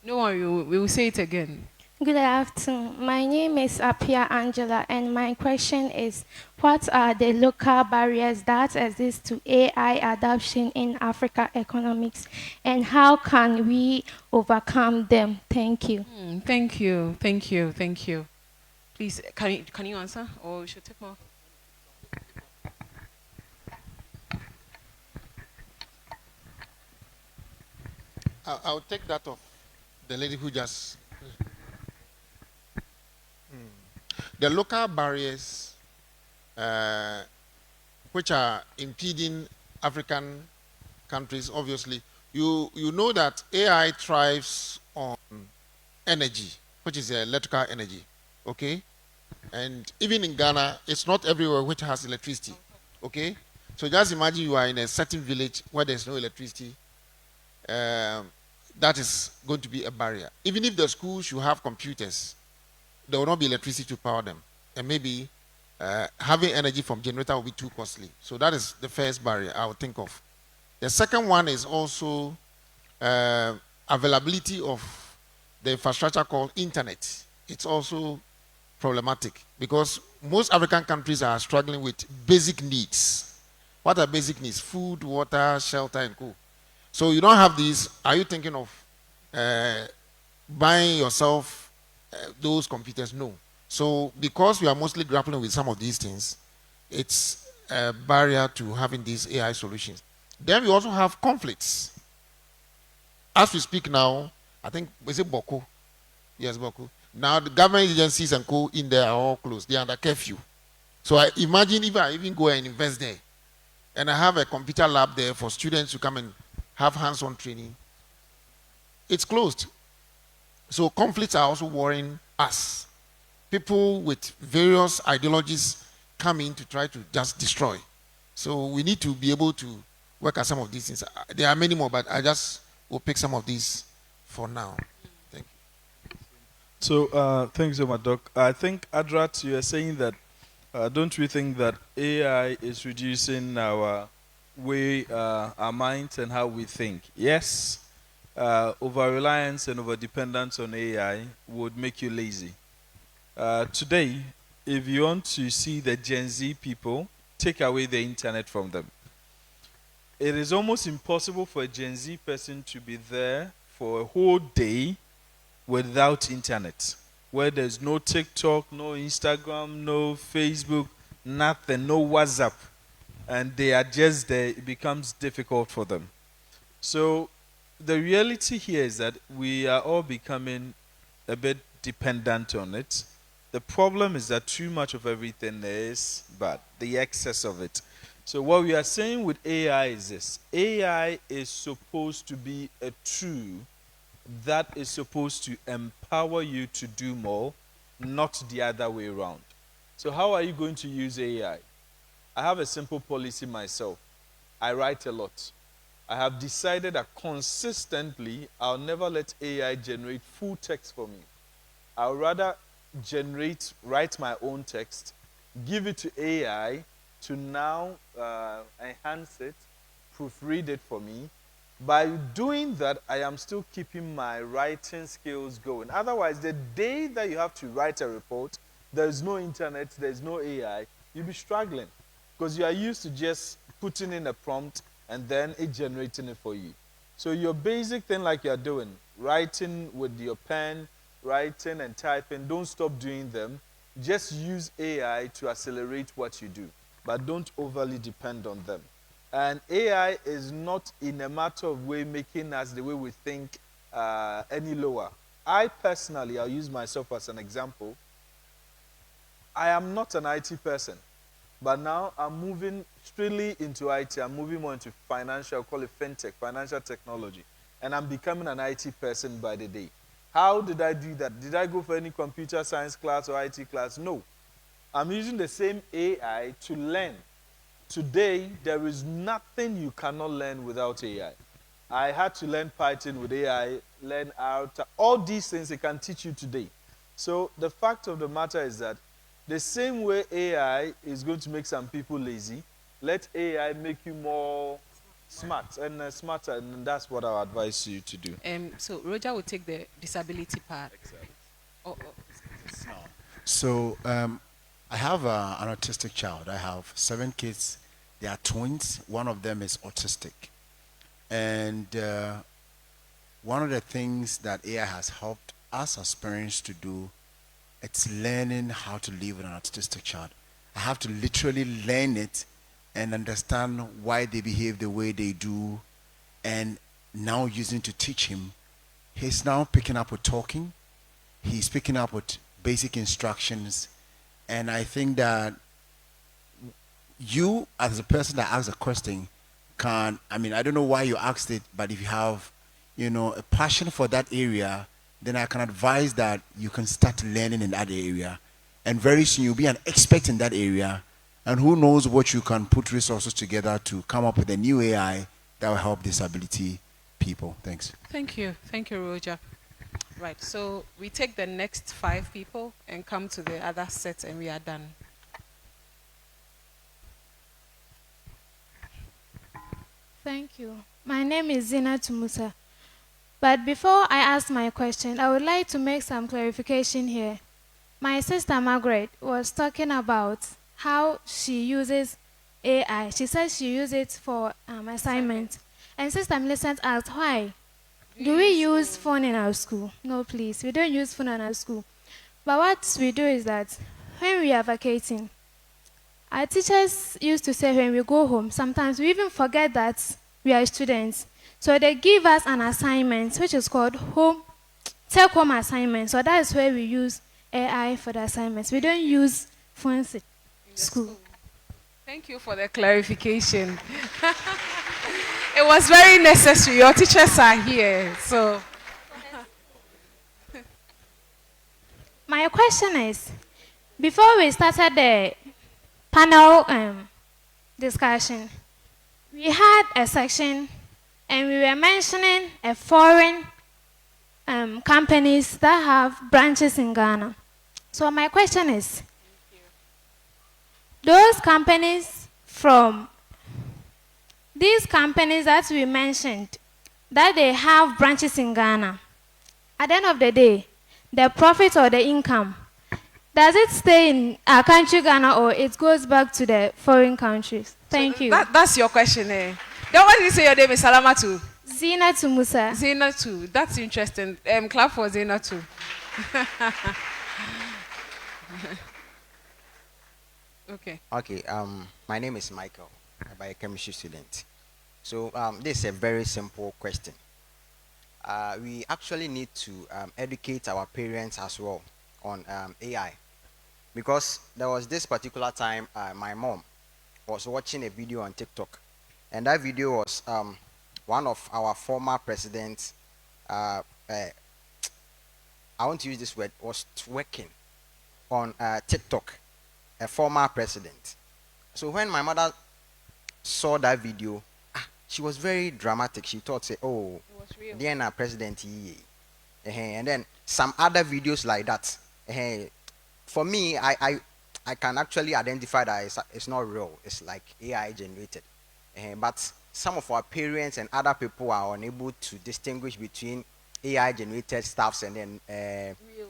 No worry, we will say it again. Good afternoon. My name is Apia Angela, and my question is, what are the local barriers that exist to AI adoption in Africa economics, and how can we overcome them? Thank you. Thank you, thank you, thank you. Please, can you answer, or we should take more? I'll take that of the lady who just. The local barriers uh, which are impeding African countries, obviously, you know that AI thrives on energy, which is electrical energy, okay? And even in Ghana, it's not everywhere which has electricity, okay? So just imagine you are in a certain village where there's no electricity. Um, that is going to be a barrier. Even if the schools should have computers, there will not be electricity to power them. And maybe having energy from generator will be too costly. So that is the first barrier I would think of. The second one is also uh, availability of the infrastructure called internet. It's also problematic because most African countries are struggling with basic needs. What are basic needs? Food, water, shelter, and co. So you don't have these. Are you thinking of uh, buying yourself those computers? No. So because we are mostly grappling with some of these things, it's a barrier to having these AI solutions. Then we also have conflicts. As we speak now, I think is it Boko? Yes, Boko. Now the government agencies and co in there are all closed. They are under curfew. So I imagine if I even go and invest there, and I have a computer lab there for students to come and have hands-on training, it's closed. So conflicts are also worrying us. People with various ideologies come in to try to just destroy. So we need to be able to work at some of these things. There are many more, but I just will pick some of these for now. Thank So, thanks so much, Doc. I think, Adrat, you are saying that, don't we think that AI is reducing our way, our minds and how we think? Yes, over-reliance and over-dependence on AI would make you lazy. Today, if you want to see the Gen Z people, take away the internet from them. It is almost impossible for a Gen Z person to be there for a whole day without internet, where there's no TikTok, no Instagram, no Facebook, nothing, no WhatsApp, and they are just there. It becomes difficult for them. So the reality here is that we are all becoming a bit dependent on it. The problem is that too much of everything is bad, the excess of it. So what we are saying with AI is this: AI is supposed to be a tool that is supposed to empower you to do more, not the other way around. So how are you going to use AI? I have a simple policy myself. I write a lot. I have decided that consistently I'll never let AI generate full text for me. I'll rather write my own text, give it to AI to now enhance it, proofread it for me. By doing that, I am still keeping my writing skills going. Otherwise, the day that you have to write a report, there is no internet, there is no AI, you'll be struggling because you are used to just putting in a prompt and then it generating it for you. So your basic thing like you're doing, writing with your pen, writing and typing, don't stop doing them. Just use AI to accelerate what you do, but don't overly depend on them. And AI is not in a matter of way making us the way we think any lower. I personally, I'll use myself as an example. I am not an IT person, but now I'm moving strictly into IT. I'm moving more into financial, I call it fintech, financial technology. And I'm becoming an IT person by the day. How did I do that? Did I go for any computer science class or IT class? No. I'm using the same AI to learn. Today, there is nothing you cannot learn without AI. I had to learn Python with AI, learn art, all these things it can teach you today. So the fact of the matter is that the same way AI is going to make some people lazy, let AI make you more Smart and that's what I'll advise you to do. So Roger will take the disability part. Exactly. Oh, So I have an autistic child. I have 7 kids. They are twins. One of them is autistic. And one of the things that AI has helped us as parents to do, it's learning how to live with an autistic child. I have to literally learn it and understand why they behave the way they do, and now using to teach him. He's now picking up with talking. He's picking up with basic instructions. And I think that you, as a person that asks a question, I don't know why you asked it, but if you have, a passion for that area, then I can advise that you can start learning in that area. And very soon you'll be an expert in that area. And who knows what you can put resources together to come up with a new AI that will help disability people. Thanks. thank you, Roger. Right, so we take the next 5 people and come to the other set, and we are done. Thank you. My name is Zina Tumusa. But before I ask my question, I would like to make some clarification here. My sister Margaret was talking about how she uses AI. She says she uses it for assignment. And Sister Millicent asked, why? Do we use phone in our school? No, please. We don't use phone in our school. But what we do is that when we are vacating, our teachers used to say when we go home, sometimes we even forget that we are students. So they give us an assignment, which is called take-home assignment. So that is where we use AI for the assignments. We don't use phones in school. Thank you for the clarification. It was very necessary. Your teachers are here, so. My question is, before we started the panel discussion, we had a section and we were mentioning a foreign companies that have branches in Ghana. So my question is, those companies these companies that we mentioned, that they have branches in Ghana, at the end of the day, the profit or the income, does it stay in our country, Ghana, or it goes back to the foreign countries? Thank you. That's your question, eh? Then what did you say your name is? Salamatu? Zina Musa. Zainatu. That's interesting. Clap for Zainatu. Okay. Okay. My name is Michael. I'm a biochemistry student. So this is a very simple question. We actually need to educate our parents as well on AI, because there was this particular time my mom was watching a video on TikTok, and that video was one of our former presidents. I want to use this word, was twerking on TikTok, a former president. So when my mother saw that video, she was very dramatic. She thought, say, oh, Diana president, and then some other videos like that. For me, I can actually identify that it's not real. It's like AI generated. But some of our parents and other people are unable to distinguish between AI generated stuffs and then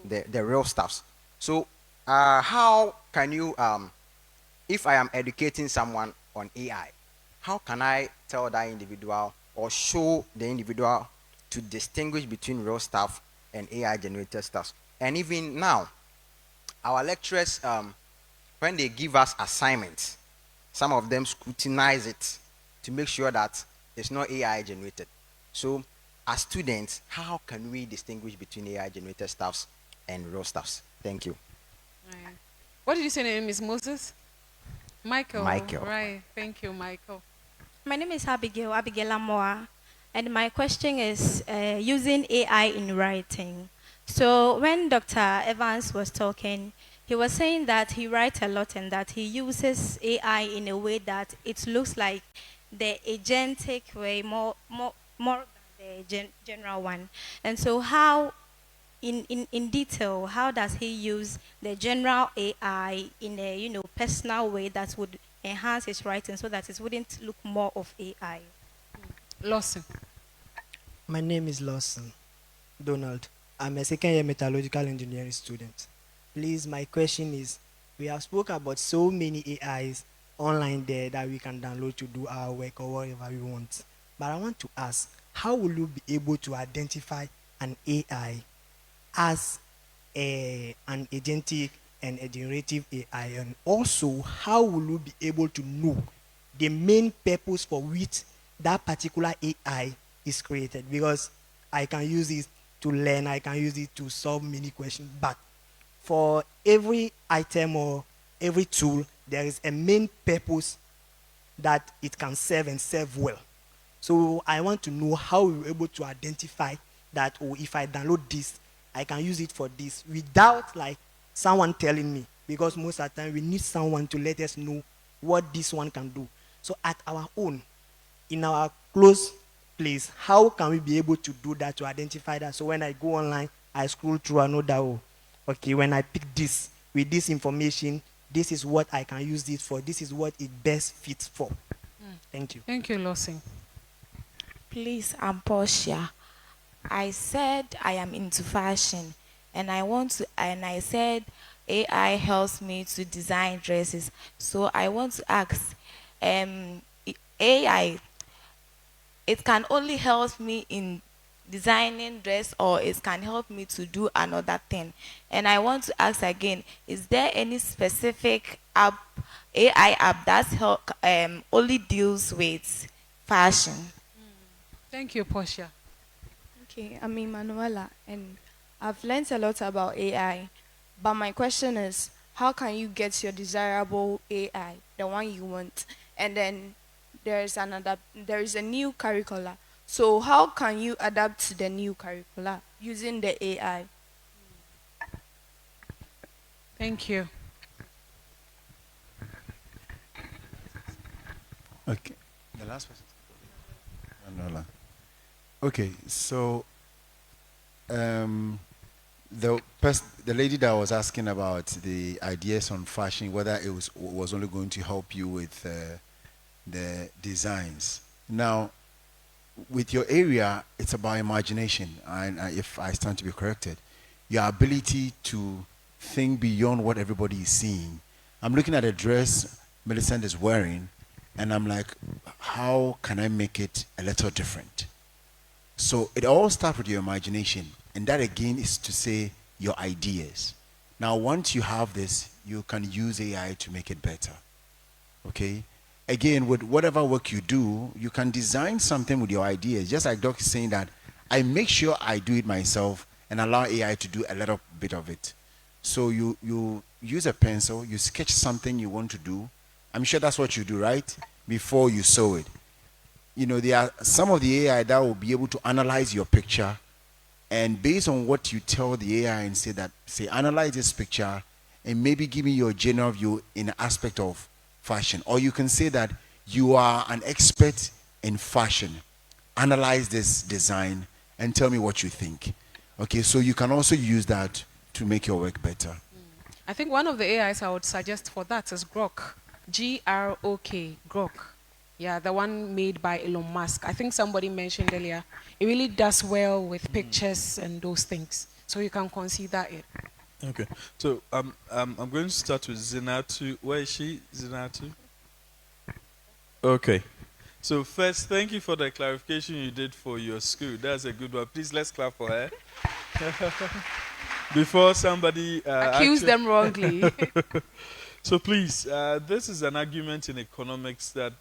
the real stuffs. So how can you, if I am educating someone on AI, how can I tell that individual or show the individual to distinguish between real stuff and AI generated stuff? And even now, our lecturers, when they give us assignments, some of them scrutinize it to make sure that it's not AI generated. So as students, how can we distinguish between AI generated stuffs and real stuffs? Thank you. Right. What did you say your name is, Moses? Michael. Michael. Right. Thank you, Michael. My name is Abigail Amoa, and my question is using AI in writing. So when Dr. Evans was talking, he was saying that he writes a lot and that he uses AI in a way that it looks like the agentic way more than the general one. And so how, in detail, how does he use the general AI in a personal way that would enhance his writing so that it wouldn't look more of AI? Lawson. My name is Lawson Donald. I'm a second year metallurgical engineering student. Please, my question is, we have spoke about so many AIs online there that we can download to do our work or whatever we want. But I want to ask, how will you be able to identify an AI as an agentic and a generative AI? And also, how will you be able to know the main purpose for which that particular AI is created? Because I can use it to learn, I can use it to solve many questions, but for every item or every tool, there is a main purpose that it can serve and serve well. So I want to know how we're able to identify that, oh, if I download this, I can use it for this without like someone telling me, because most of the time we need someone to let us know what this one can do. So at our own, in our close place, how can we be able to do that, to identify that? So when I go online, I scroll through, I know that, oh, okay, when I pick this, with this information, this is what I can use it for, this is what it best fits for. Thank you. Thank you, Lawson. Please, I'm Portia. I said I am into fashion, and I said AI helps me to design dresses. So I want to ask, AI, it can only help me in designing dress, or it can help me to do another thing? And I want to ask again, is there any specific app, AI app only deals with fashion? Thank you, Portia. Okay, I'm Emanuela, and I've learned a lot about AI. But my question is, how can you get your desirable AI, the one you want? And then there is a new curricula. So how can you adapt to the new curricula using the AI? Thank you. Okay. The last person. Emanuela. Okay, so the lady that was asking about the ideas on fashion, whether it was only going to help you with the designs. Now, with your area, it's about imagination, and if I stand to be corrected, your ability to think beyond what everybody is seeing. I'm looking at a dress Millicent is wearing, and I'm like, how can I make it a little different? So it all starts with your imagination, and that again is to say your ideas. Now, once you have this, you can use AI to make it better. Okay? Again, with whatever work you do, you can design something with your ideas. Just like Doc is saying that, I make sure I do it myself and allow AI to do a little bit of it. So you use a pencil, you sketch something you want to do. I'm sure that's what you do, right? Before you sew it. You know, there are some of the AI that will be able to analyze your picture, and based on what you tell the AI and say, analyze this picture and maybe give me your general view in the aspect of fashion. Or you can say that you are an expert in fashion. Analyze this design and tell me what you think. Okay, so you can also use that to make your work better. I think one of the AIs I would suggest for that is Grok. Grok. Grok. Yeah, the one made by Elon Musk. I think somebody mentioned earlier. It really does well with pictures and those things. So you can consider it. Okay. So I'm going to start with Zinatu. Where is she? Zinatu? Okay. So first, thank you for the clarification you did for your school. That's a good one. Please, let's clap for her. Before somebody accuse them wrongly. So please, this is an argument in economics that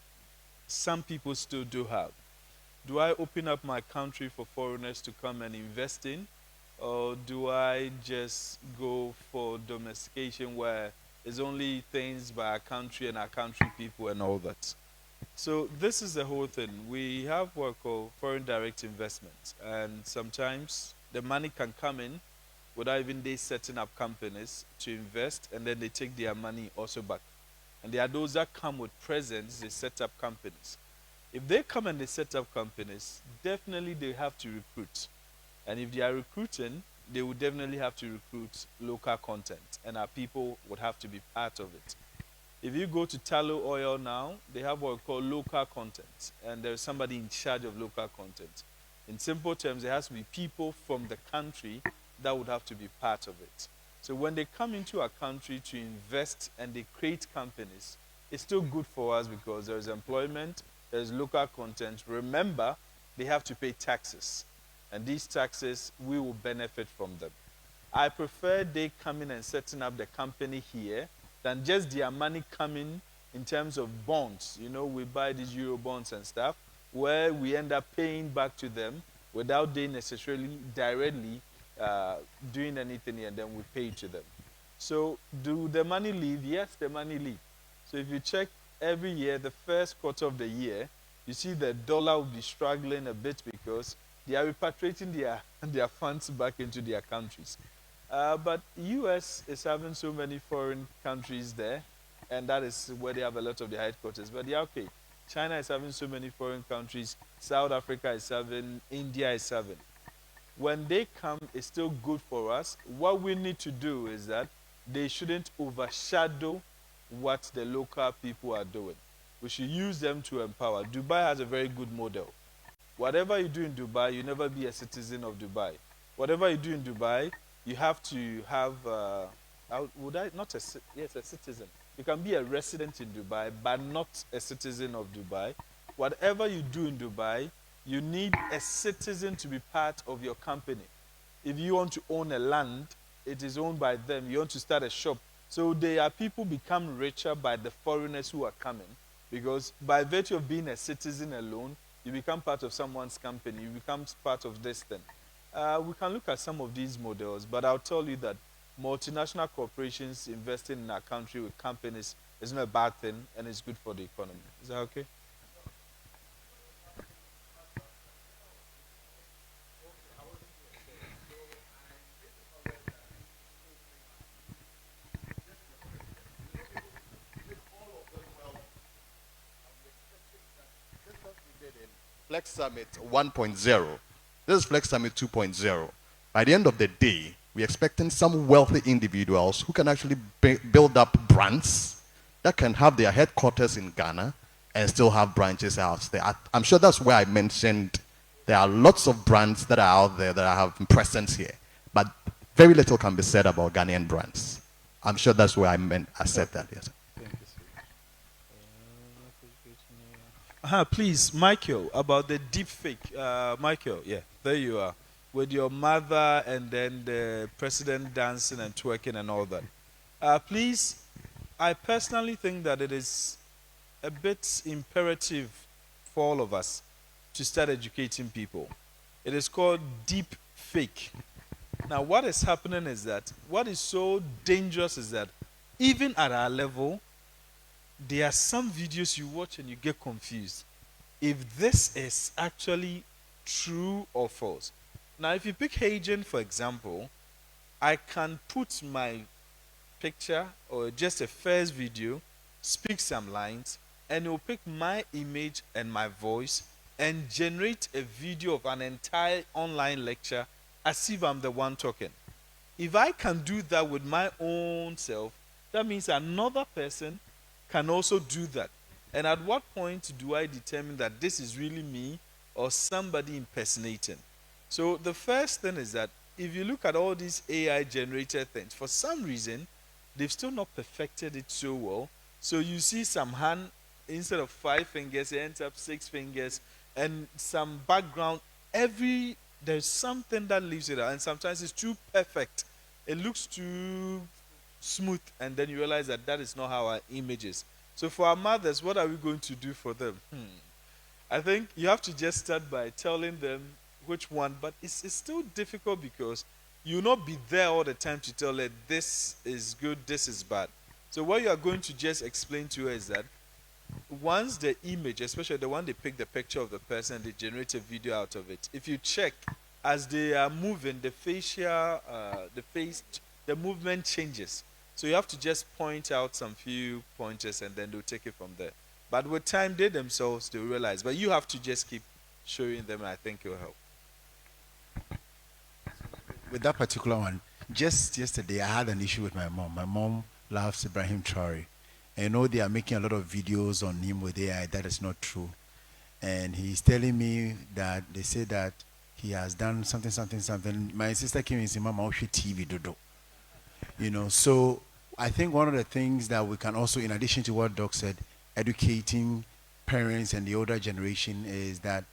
some people still do have. Do I open up my country for foreigners to come and invest in? Or do I just go for domestication where it's only things by our country and our country people and all that? So this is the whole thing. We have what we call foreign direct investment. And sometimes the money can come in without even they setting up companies to invest, and then they take their money also back. And there are those that come with presents, they set up companies. If they come and they set up companies, definitely they have to recruit. And if they are recruiting, they would definitely have to recruit local content, and our people would have to be part of it. If you go to Tallow Oil now, they have what we call local content, and there's somebody in charge of local content. In simple terms, there has to be people from the country that would have to be part of it. So when they come into our country to invest and they create companies, it's still good for us because there's employment, there's local content. Remember, they have to pay taxes, and these taxes, we will benefit from them. I prefer they coming and setting up the company here than just their money coming in terms of bonds. You know, we buy these Euro bonds and stuff, where we end up paying back to them without they necessarily directly doing anything, and then we pay to them. So do the money leave? Yes, the money leave. So if you check every year, the first quarter of the year, you see the dollar will be struggling a bit because they are repatriating their funds back into their countries. But US is having so many foreign countries there, and that is where they have a lot of their headquarters. But yeah, okay. China is having so many foreign countries. South Africa is having, India is having. When they come, it's still good for us. What we need to do is that they shouldn't overshadow what the local people are doing. We should use them to empower. Dubai has a very good model. Whatever you do in Dubai, you never be a citizen of Dubai. Whatever you do in Dubai, you have to have, yes, a citizen. You can be a resident in Dubai, but not a citizen of Dubai. Whatever you do in Dubai, you need a citizen to be part of your company. If you want to own a land, it is owned by them. You want to start a shop. So there are people become richer by the foreigners who are coming, because by virtue of being a citizen alone, you become part of someone's company. You become part of this thing. We can look at some of these models, but I'll tell you that multinational corporations investing in our country with companies is not a bad thing, and it's good for the economy. Is that okay? Flex Summit 1.0. This is Flex Summit 2.0. By the end of the day, we're expecting some wealthy individuals who can actually build up brands that can have their headquarters in Ghana and still have branches out there. I'm sure that's where I mentioned there are lots of brands that are out there that have presence here, but very little can be said about Ghanaian brands. I'm sure that's where I said that, yes. Please, Michael, about the deep fake. Michael, yeah, there you are. With your mother and then the president dancing and twerking and all that. Please, I personally think that it is a bit imperative for all of us to start educating people. It is called deep fake. Now, what is happening is that, what is so dangerous is that even at our level, there are some videos you watch and you get confused if this is actually true or false. Now, if you pick Hagen, for example, I can put my picture or just a first video, speak some lines, and it will pick my image and my voice and generate a video of an entire online lecture as if I'm the one talking. If I can do that with my own self, that means another person can also do that. And at what point do I determine that this is really me or somebody impersonating? So the first thing is that if you look at all these AI generated things, for some reason, they've still not perfected it so well. So you see some hand, instead of 5 fingers, it ends up 6 fingers, and some background, there's something that leaves it out, and sometimes it's too perfect. It looks too smooth, and then you realize that that is not how our image is. So for our mothers, what are we going to do for them? I think you have to just start by telling them which one, but it's still difficult because you'll not be there all the time to tell her this is good, this is bad. So what you are going to just explain to her is that once the image, especially the one they pick the picture of the person, they generate a video out of it. If you check as they are moving, the the movement changes. So you have to just point out some few pointers and then they'll take it from there. But with time, they themselves, they'll realize. But you have to just keep showing them, and I think it will help. With that particular one, just yesterday I had an issue with my mom. My mom loves Ibrahim Traore. And you know they are making a lot of videos on him with AI. That is not true. And he's telling me that they say that he has done something, something, something. My sister came and said, Mama, we should TV dodo. You know, so I think one of the things that we can also, in addition to what Doc said, educating parents and the older generation is that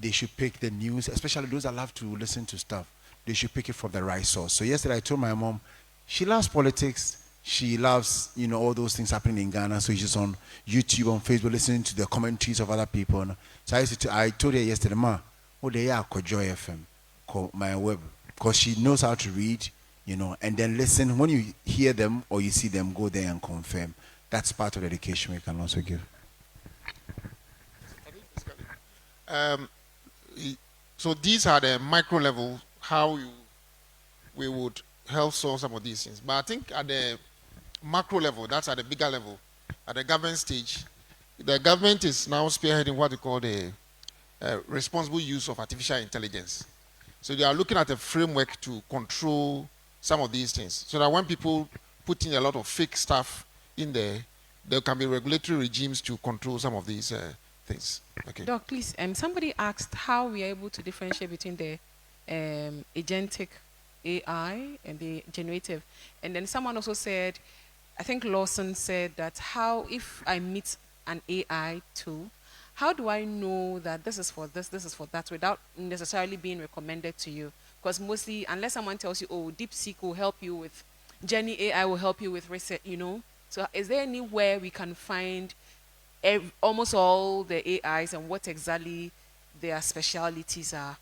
they should pick the news, especially those that love to listen to stuff. They should pick it from the right source. So yesterday I told my mom, she loves politics. She loves, you know, all those things happening in Ghana. So she's on YouTube, on Facebook, listening to the commentaries of other people. So I told her yesterday, Ma, oh, they are called Joy FM, call my web, because she knows how to read, you know, and then listen. When you hear them or you see them, go there and confirm. That's part of the education we can also give. So these are the micro level, how we would help solve some of these things. But I think at the macro level, that's at the bigger level, at the government stage, the government is now spearheading what we call the responsible use of artificial intelligence. So they are looking at a framework to control some of these things, so that when people put in a lot of fake stuff in there can be regulatory regimes to control some of these things. Okay. Doc, please, somebody asked how we are able to differentiate between the agentic AI and the generative. And then someone also said, I think Lawson said that how, if I meet an AI tool, how do I know that this is for this is for that, without necessarily being recommended to you? Because mostly, unless someone tells you, oh, DeepSeek will help you with, Jenny AI will help you with research, you know? So is there anywhere we can find almost all the AIs and what exactly their specialities are?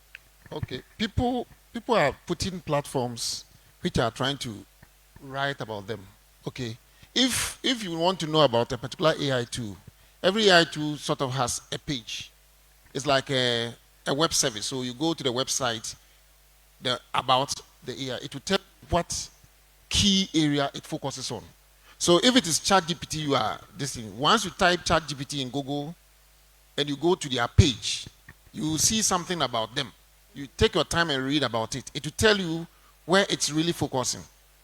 Okay. People are putting platforms which are trying to write about them. Okay. If you want to know about a particular AI tool, every AI tool sort of has a page. It's like a web service. So you go to the website about the AI. It will tell you what key area it focuses on. So if it is ChatGPT, you are this thing. Once you type ChatGPT in Google and you go to their page, you will see something about them. You take your time and read about it. It will tell you where it's really focusing.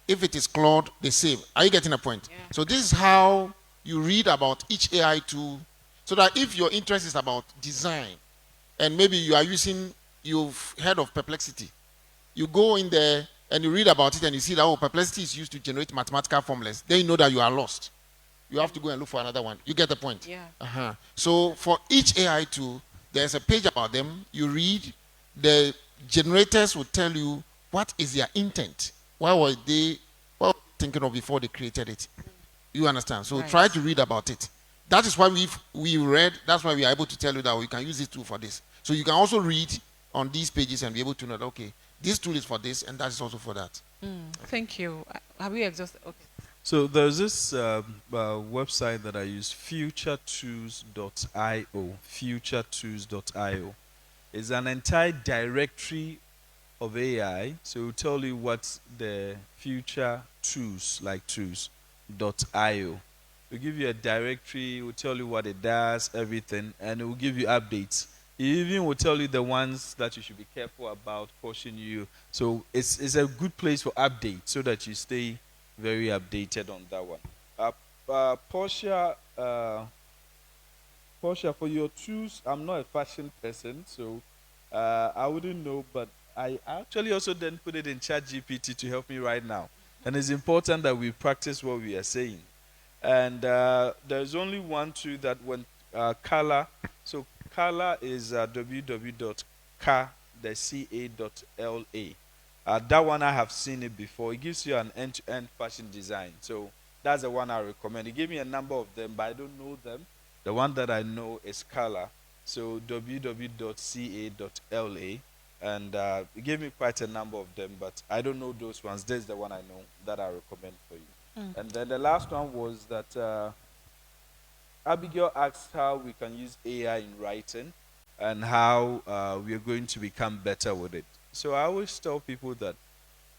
If it is Claude, the same. Are you getting a point? Yeah. So this is how you read about each AI tool, so that if your interest is about design, and maybe you've heard of Perplexity, you go in there and you read about it and you see that, oh, Perplexity is used to generate mathematical formulas. Then you know that you are lost. You have to go and look for another one. You get the point? Yeah. So for each AI tool, there's a page about them. You read. The generators will tell you what is their intent. What were they thinking of before they created it? You understand? So try to read about it. That is why we read. That's why we are able to tell you that we can use this tool for this. So you can also read on these pages and be able to know that, okay, this tool is for this and that is also for that. Thank you. Have we exhausted? Okay. So there's this website that I use, futuretools.io. Futuretools.io. It's an entire directory of AI. So it will tell you what the future tools, like tools.io. It will give you a directory, it will tell you what it does, everything, and it will give you updates. It even will tell you the ones that you should be careful about, caution you. So it's a good place for updates so that you stay very updated on that one. Portia, for your tools, I'm not a fashion person, so I wouldn't know, but I actually also then put it in ChatGPT to help me right now. And it's important that we practice what we are saying. And there's only one tool that when Color, so Color is www.ca.la. That one I have seen it before. It gives you an end-to-end fashion design. So that's the one I recommend. It gave me a number of them, but I don't know them. The one that I know is Color. So www.ca.la. And it gave me quite a number of them, but I don't know those ones. This is the one I know that I recommend for you. And then the last one was that Abigail asked how we can use AI in writing and how we are going to become better with it. So I always tell people that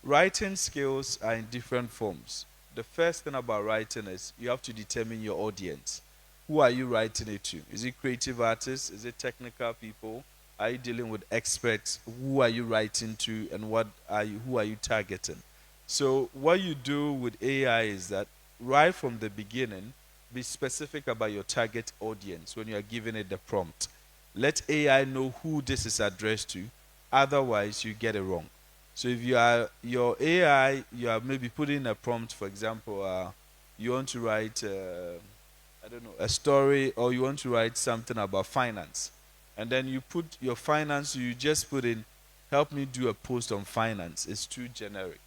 writing skills are in different forms. The first thing about writing is you have to determine your audience. Who are you writing it to? Is it creative artists? Is it technical people? Are you dealing with experts? Who are you writing to, and who are you targeting? So what you do with AI is that right from the beginning, be specific about your target audience when you are giving it the prompt. Let AI know who this is addressed to. Otherwise, you get it wrong. So if you are your AI, you are maybe putting a prompt, for example, you want to write, I don't know, a story, or you want to write something about finance. And then you put your finance, you just put in, help me do a post on finance. It's too generic.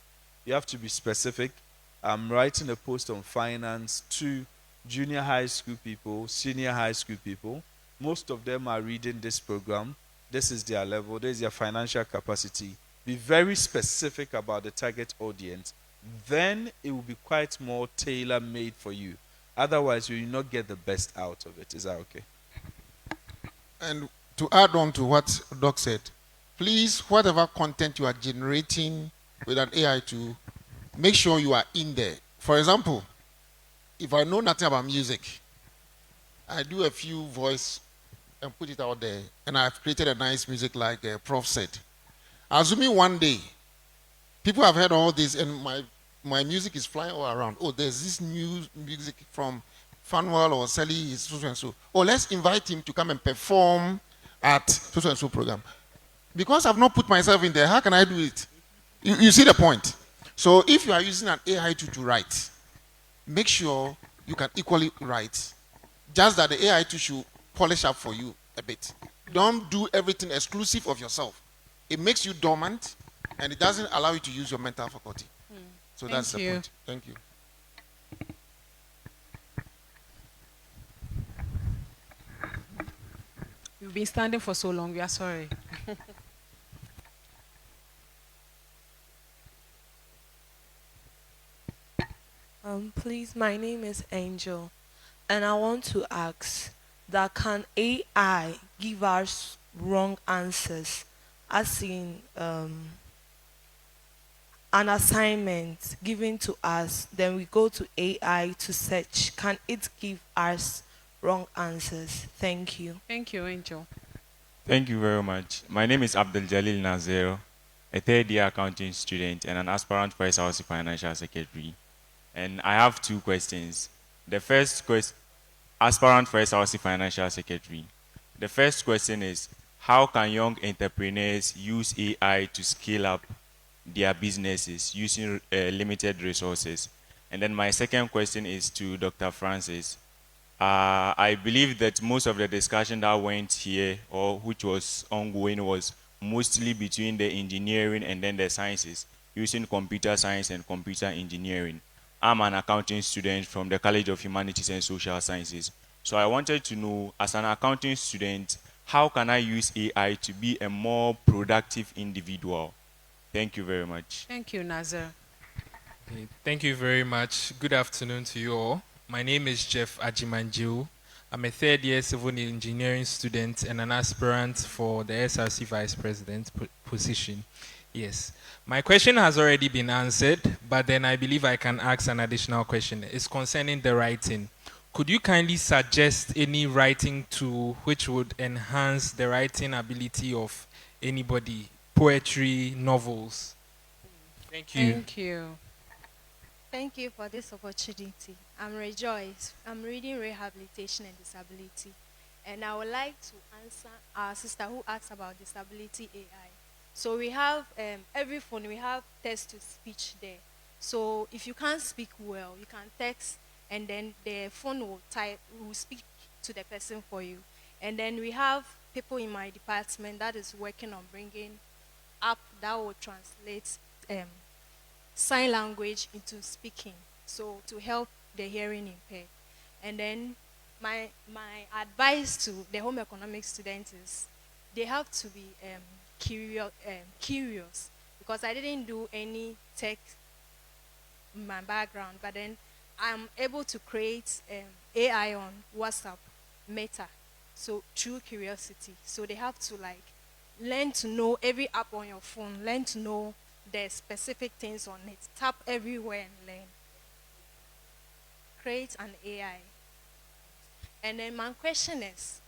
You have to be specific. I'm writing a post on finance to junior high school people, senior high school people. Most of them are reading this program. This is their level. This is their financial capacity. Be very specific about the target audience. Then it will be quite more tailor-made for you. Otherwise, you will not get the best out of it. Is that okay? And to add on to what Doc said, please, whatever content you are generating with an AI tool, make sure you are in there. For example, if I know nothing about music, I do a few voice and put it out there, and I've created a nice music like Prof said. Assuming one day, people have heard all this, and my music is flying all around. Oh, there's this new music from Fanuel or Sally, so and so. Oh, let's invite him to come and perform at so and so program. Because I've not put myself in there, how can I do it? You see the point? So if you are using an AI tool to write, make sure you can equally write. Just that the AI tool should polish up for you a bit. Don't do everything exclusive of yourself. It makes you dormant, and it doesn't allow you to use your mental faculty. So that's the point. Thank you. You've been standing for so long, we are sorry. Please, my name is Angel, and I want to ask that can AI give us wrong answers, as in an assignment given to us, then we go to AI to search. Can it give us wrong answers? Thank you. Thank you, Angel. Thank you very much. My name is Abdul Jalil Nazir, a third-year accounting student and an aspirant for SRC Financial Secretary. And I have two questions. The first question, aspirant for SRC Financial Secretary. The first question is, how can young entrepreneurs use AI to scale up their businesses using limited resources? And then my second question is to Dr. Francis. I believe that most of the discussion that went here, or which was ongoing, was mostly between the engineering and then the sciences, using computer science and computer engineering. I'm an accounting student from the College of Humanities and Social Sciences. So I wanted to know, as an accounting student, how can I use AI to be a more productive individual? Thank you very much. Thank you, Nazir. Okay, thank you very much. Good afternoon to you all. My name is Jeff Ajimanjiu. I'm a third-year civil engineering student and an aspirant for the SRC Vice President position. Yes. My question has already been answered, but then I believe I can ask an additional question. It's concerning the writing. Could you kindly suggest any writing tool which would enhance the writing ability of anybody? Poetry, novels. Thank you. Thank you. Thank you for this opportunity. I'm Rejoice. I'm reading Rehabilitation and Disability. And I would like to answer our sister who asked about disability AI. So we have, every phone, we have text-to-speech there. So if you can't speak well, you can text, and then the phone will speak to the person for you. And then we have people in my department that is working on bringing app that will translate sign language into speaking, so to help the hearing impaired. And then my advice to the home economics students is they have to be curious, because I didn't do any tech in my background, but then I'm able to create AI on WhatsApp, Meta, so through curiosity. So they have to like learn to know every app on your phone, learn to know the specific things on it, tap everywhere and learn. Create an AI. And then my question is,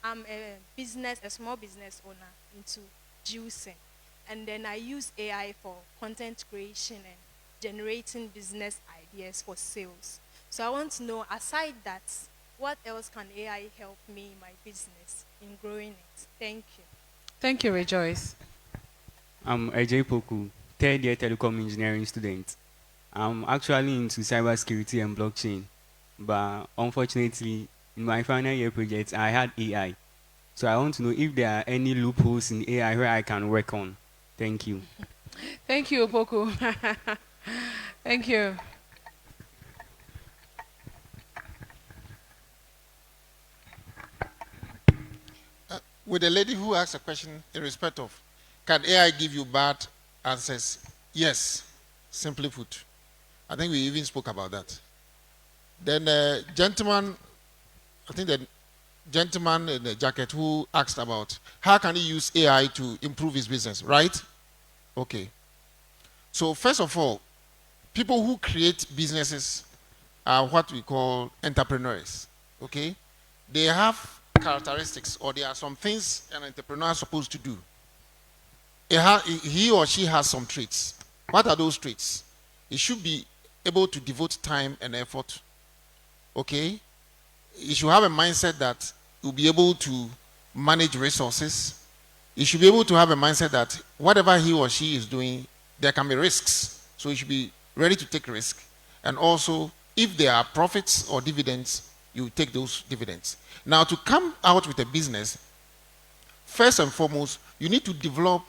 I'm a small business owner into juicing, and then I use AI for content creation and generating business ideas for sales. So I want to know, aside that, what else can AI help me in my business, in growing it? Thank you. Thank you, Rejoice. I'm Ajay Poku, third year telecom engineering student. I'm actually into cybersecurity and blockchain, but unfortunately, in my final year project, I had AI. So I want to know if there are any loopholes in AI where I can work on. Thank you. Thank you, Opoku. Thank you. With the lady who asked a question in respect of, can AI give you bad answers? Yes, simply put. I think we even spoke about that. Then the gentleman, I think the gentleman in the jacket who asked about how can he use AI to improve his business, right? Okay. So first of all, people who create businesses are what we call entrepreneurs, okay? They have characteristics, or there are some things an entrepreneur is supposed to do. He or she has some traits. What are those traits? He should be able to devote time and effort, okay? He should have a mindset that he'll be able to manage resources. He should be able to have a mindset that whatever he or she is doing, there can be risks. So he should be ready to take risk. And also, if there are profits or dividends, you take those dividends. Now, to come out with a business, first and foremost, you need to develop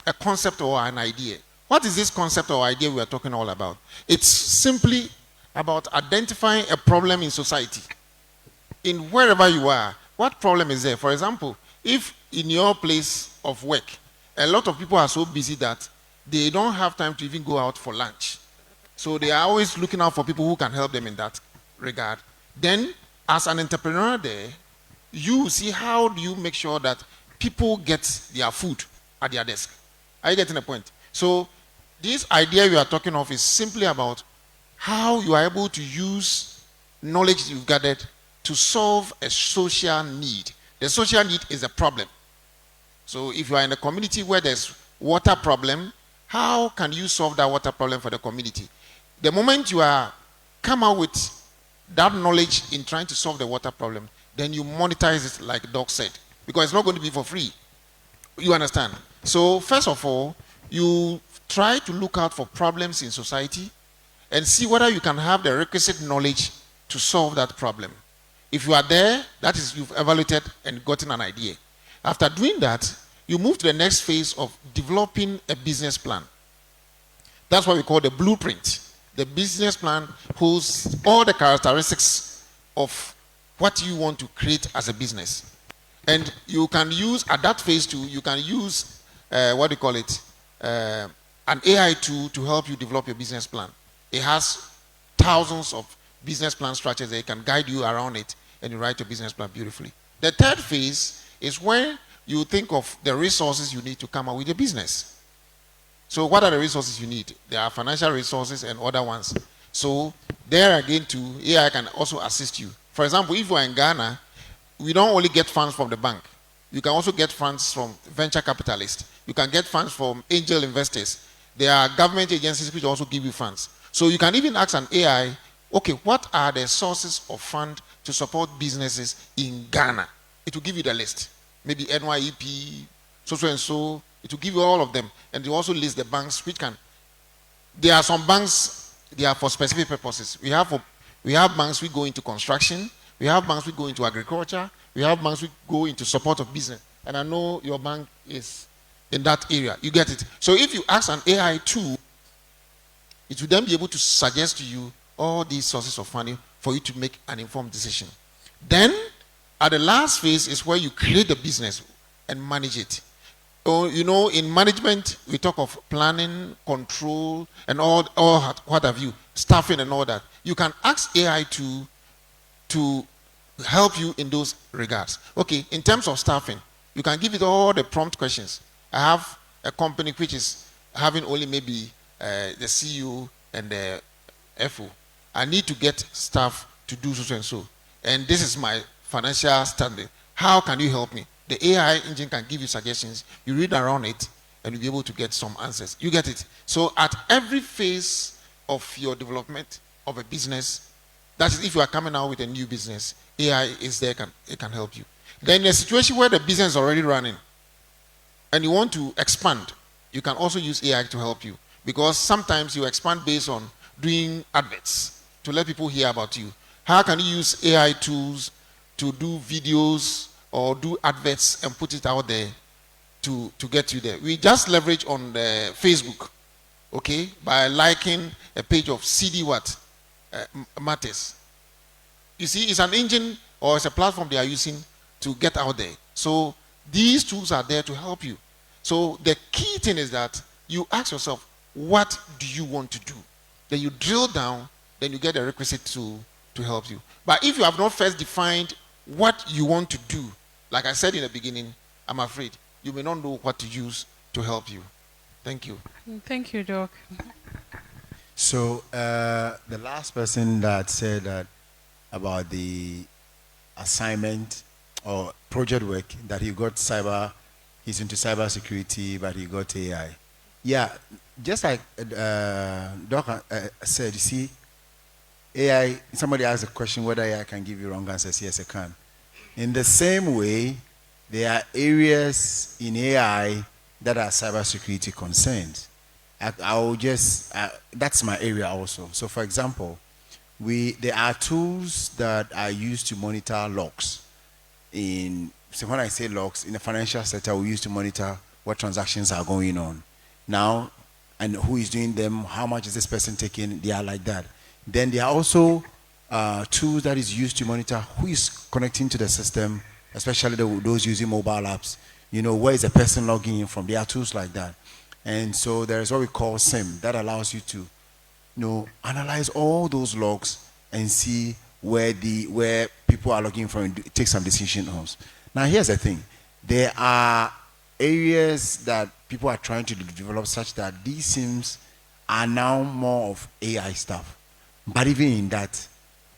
a concept or an idea. What is this concept or idea we are talking all about? It's simply about identifying a problem in society. In wherever you are, what problem is there? For example, if in your place of work, a lot of people are so busy that they don't have time to even go out for lunch. So they are always looking out for people who can help them in that regard. Then, as an entrepreneur there, you see how do you make sure that people get their food at their desk. Are you getting the point? So this idea you are talking of is simply about how you are able to use knowledge you've gathered to solve a social need. The social need is a problem. So if you are in a community where there's water problem, how can you solve that water problem for the community? The moment you are come out with that knowledge in trying to solve the water problem, then you monetize it like Doc said, because it's not going to be for free. You understand? So first of all, you try to look out for problems in society and see whether you can have the requisite knowledge to solve that problem. If you are there, that is, you've evaluated and gotten an idea. After doing that, you move to the next phase of developing a business plan. That's what we call the blueprint. The business plan holds all the characteristics of what you want to create as a business. And you can use, at that phase too, you can use, an AI tool to help you develop your business plan. It has thousands of business plan structures that can guide you around it, and you write your business plan beautifully. The third phase is when you think of the resources you need to come up with your business. So what are the resources you need? There are financial resources and other ones. So there again too, AI can also assist you. For example, if you are in Ghana, we don't only get funds from the bank. You can also get funds from venture capitalists. You can get funds from angel investors. There are government agencies which also give you funds. So you can even ask an AI, okay, what are the sources of fund to support businesses in Ghana? It will give you the list. Maybe NYEP, so and so. It will give you all of them. And you also list the banks which can. There are some banks, they are for specific purposes. We have banks which go into construction. We have banks which go into agriculture. We have banks which go into support of business. And I know your bank is in that area. You get it? So if you ask an AI tool, it will then be able to suggest to you all these sources of funding for you to make an informed decision. Then, at the last phase is where you create the business and manage it. So, you know, in management, we talk of planning, control, and all what have you, staffing and all that. You can ask AI to help you in those regards. Okay, in terms of staffing, you can give it all the prompt questions. I have a company which is having only maybe the CEO and the FO. I need to get staff to do so and so. And this is my financial standing. How can you help me? The AI engine can give you suggestions. You read around it, and you'll be able to get some answers. You get it? So at every phase of your development of a business, That is, if you are coming out with a new business, AI is there, it can help you. Then in a situation where the business is already running and you want to expand, you can also use AI to help you, because sometimes you expand based on doing adverts to let people hear about you. How can you use AI tools to do videos or do adverts and put it out there to get you there? We just leverage on the Facebook, okay, by liking a page of CD Matters. You see, it's an engine or it's a platform they are using to get out there. So these tools are there to help you. So the key thing is that you ask yourself, what do you want to do? Then you drill down, then you get the requisite tool to help you. But if you have not first defined what you want to do, like I said in the beginning, I'm afraid you may not know what to use to help you. Thank you. Thank you, Doc. So the last person that said that about the assignment or project work that he got he's into cyber security, but he got AI. Yeah, just like Doc said, you see, AI, somebody asked a question whether AI can give you wrong answers. Yes, it can. In the same way, there are areas in AI that are cybersecurity concerns. I will just, that's my area also. So for example, there are tools that are used to monitor logs. So when I say logs, in the financial sector, we use to monitor what transactions are going on. Now, and who is doing them, how much is this person taking, they are like that. Then there are also tools that is used to monitor who is connecting to the system, especially those using mobile apps. You know, where is the person logging in from? There are tools like that. And so there is what we call SIM that allows you to, analyze all those logs and see where people are logging from and take some decisions. Now here's the thing. There are areas that people are trying to develop such that these SIMs are now more of AI stuff. But even in that,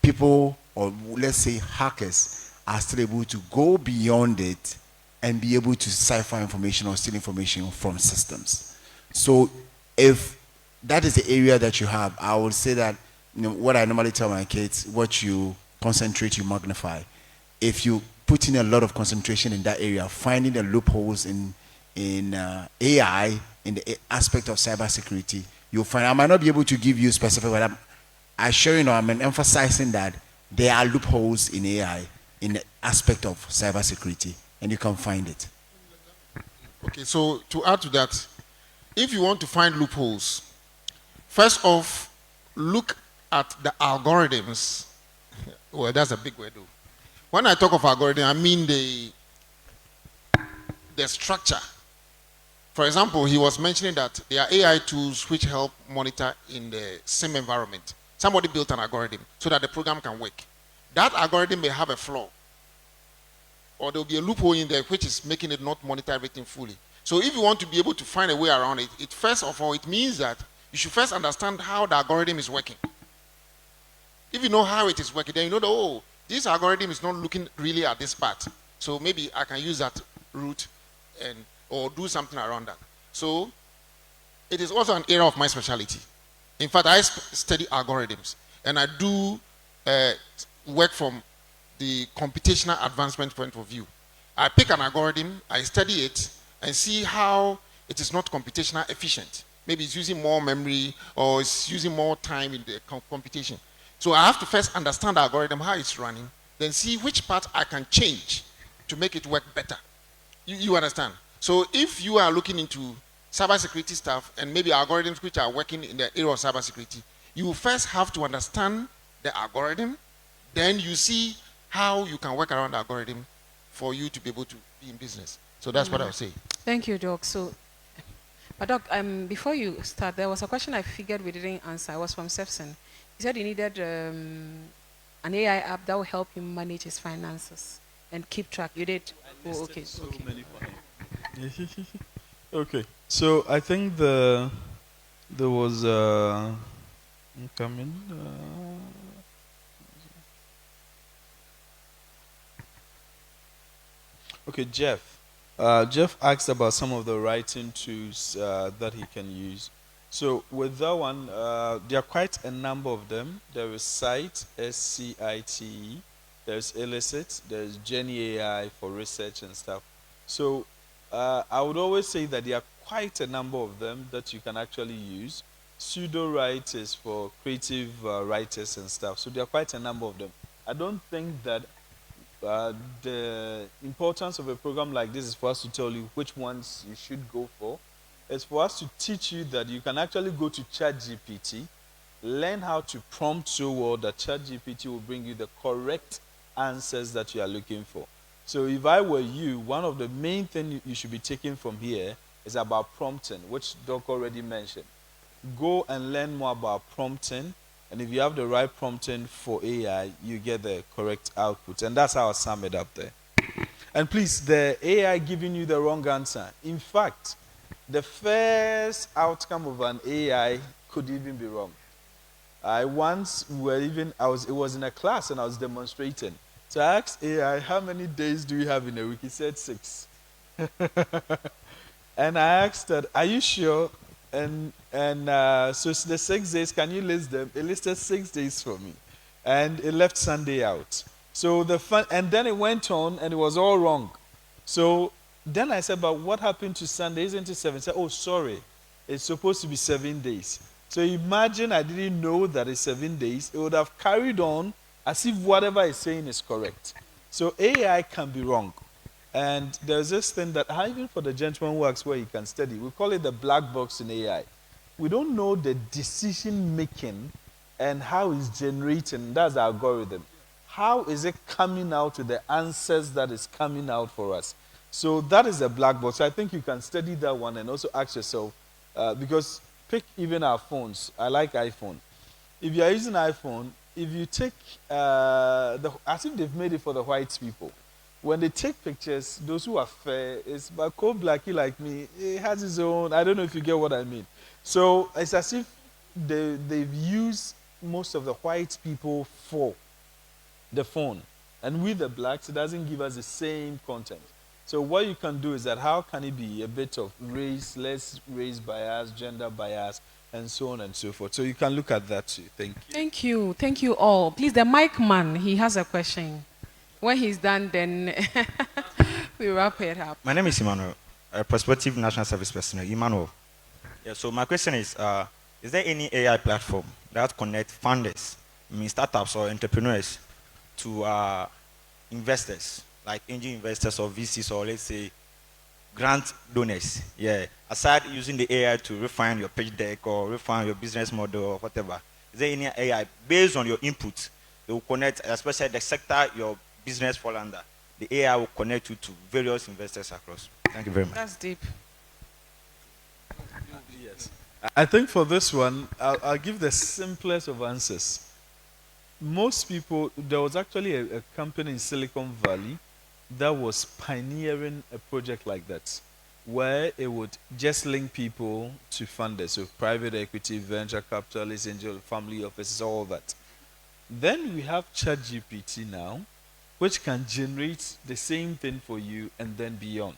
people, or let's say hackers, are still able to go beyond it and be able to cipher information or steal information from systems. So if that is the area that you have, I would say that, what I normally tell my kids, what you concentrate, you magnify. If you put in a lot of concentration in that area, finding the loopholes in AI, in the aspect of cybersecurity, you'll find, I might not be able to give you specific, but I'm emphasizing that there are loopholes in AI in the aspect of cybersecurity, and you can find it. Okay, so to add to that, if you want to find loopholes, first off, look at the algorithms. Well, that's a big word though. When I talk of algorithm, I mean the structure. For example, he was mentioning that there are AI tools which help monitor in the SIM environment. Somebody built an algorithm so that the program can work. That algorithm may have a flaw, or there will be a loophole in there which is making it not monitor everything fully. So if you want to be able to find a way around it, first of all, it means that you should first understand how the algorithm is working. If you know how it is working, then you know that, oh, this algorithm is not looking really at this part. So maybe I can use that route or do something around that. So it is also an area of my specialty. In fact, I study algorithms, and I do work from the computational advancement point of view. I pick an algorithm, I study it, and see how it is not computational efficient. Maybe it's using more memory, or it's using more time in the computation. So I have to first understand the algorithm, how it's running, then see which part I can change to make it work better. You understand? So if you are looking into cybersecurity stuff and maybe algorithms which are working in the area of cybersecurity, you first have to understand the algorithm, then you see how you can work around the algorithm for you to be able to be in business. So that's what I would say. Thank you, Doc. So, but Doc, before you start, there was a question I figured we didn't answer. It was from Sefson. He said he needed an AI app that will help him manage his finances and keep track. You did? Oh, okay. So many okay. So I think there was coming. Okay, Jeff. Jeff asked about some of the writing tools that he can use. So with that one, there are quite a number of them. There is SCITE, SCITE. There's Illicit. There's Jenny AI for research and stuff. So I would always say that there are quite a number of them that you can actually use. Pseudo-Write is for creative writers and stuff. So there are quite a number of them. I don't think that the importance of a program like this is for us to tell you which ones you should go for. It's for us to teach you that you can actually go to ChatGPT, learn how to prompt so well that ChatGPT will bring you the correct answers that you are looking for. So if I were you, one of the main things you should be taking from here is about prompting, which Doc already mentioned. Go and learn more about prompting, and if you have the right prompting for AI, you get the correct output. And that's how I sum it up there. And please, the AI giving you the wrong answer. In fact, the first outcome of an AI could even be wrong. It was in a class and I was demonstrating. So I asked AI, how many days do you have in a week? He said 6. And I asked that, are you sure? And so the 6 days, can you list them? It listed 6 days for me. And it left Sunday out. So and then it went on and it was all wrong. So then I said, but what happened to Sunday? Isn't it 7? He said, oh, sorry. It's supposed to be 7 days. So imagine I didn't know that it's 7 days. It would have carried on as if whatever it's saying is correct. So AI can be wrong. And there's this thing that, even for the gentleman who asks where he can study, we call it the black box in AI. We don't know the decision making and how it's generating. That's the algorithm. How is it coming out with the answers that is coming out for us? So that is a black box. I think you can study that one and also ask yourself, because pick even our phones. I like iPhone. If you are using iPhone, if you take, as if they've made it for the white people. When they take pictures, those who are fair, it's but cold blackie like me, it has its own, I don't know if you get what I mean. So it's as if they've used most of the white people for the phone. And with the blacks, it doesn't give us the same content. So what you can do is that how can it be a bit of race, less race bias, gender bias, and so on and so forth. So you can look at that too. Thank you. Thank you. Thank you all. Please, the mic man, he has a question. When he's done, then we wrap it up. My name is Emmanuel, a prospective national service personnel. Emmanuel. Yeah, so my question is there any AI platform that connects funders, startups or entrepreneurs to investors, like angel investors or VCs or let's say grant donors? Yeah. Aside using the AI to refine your pitch deck or refine your business model or whatever, is there any AI based on your input that will connect, especially the sector your business fall under? The AI will connect you to various investors across. Thank you very much. That's deep. Yes. I think for this one, I'll give the simplest of answers. Most people, there was actually a company in Silicon Valley that was pioneering a project like that, where it would just link people to funders, so private equity, venture capitalists, angel, family offices, all that. Then we have ChatGPT now, which can generate the same thing for you and then beyond.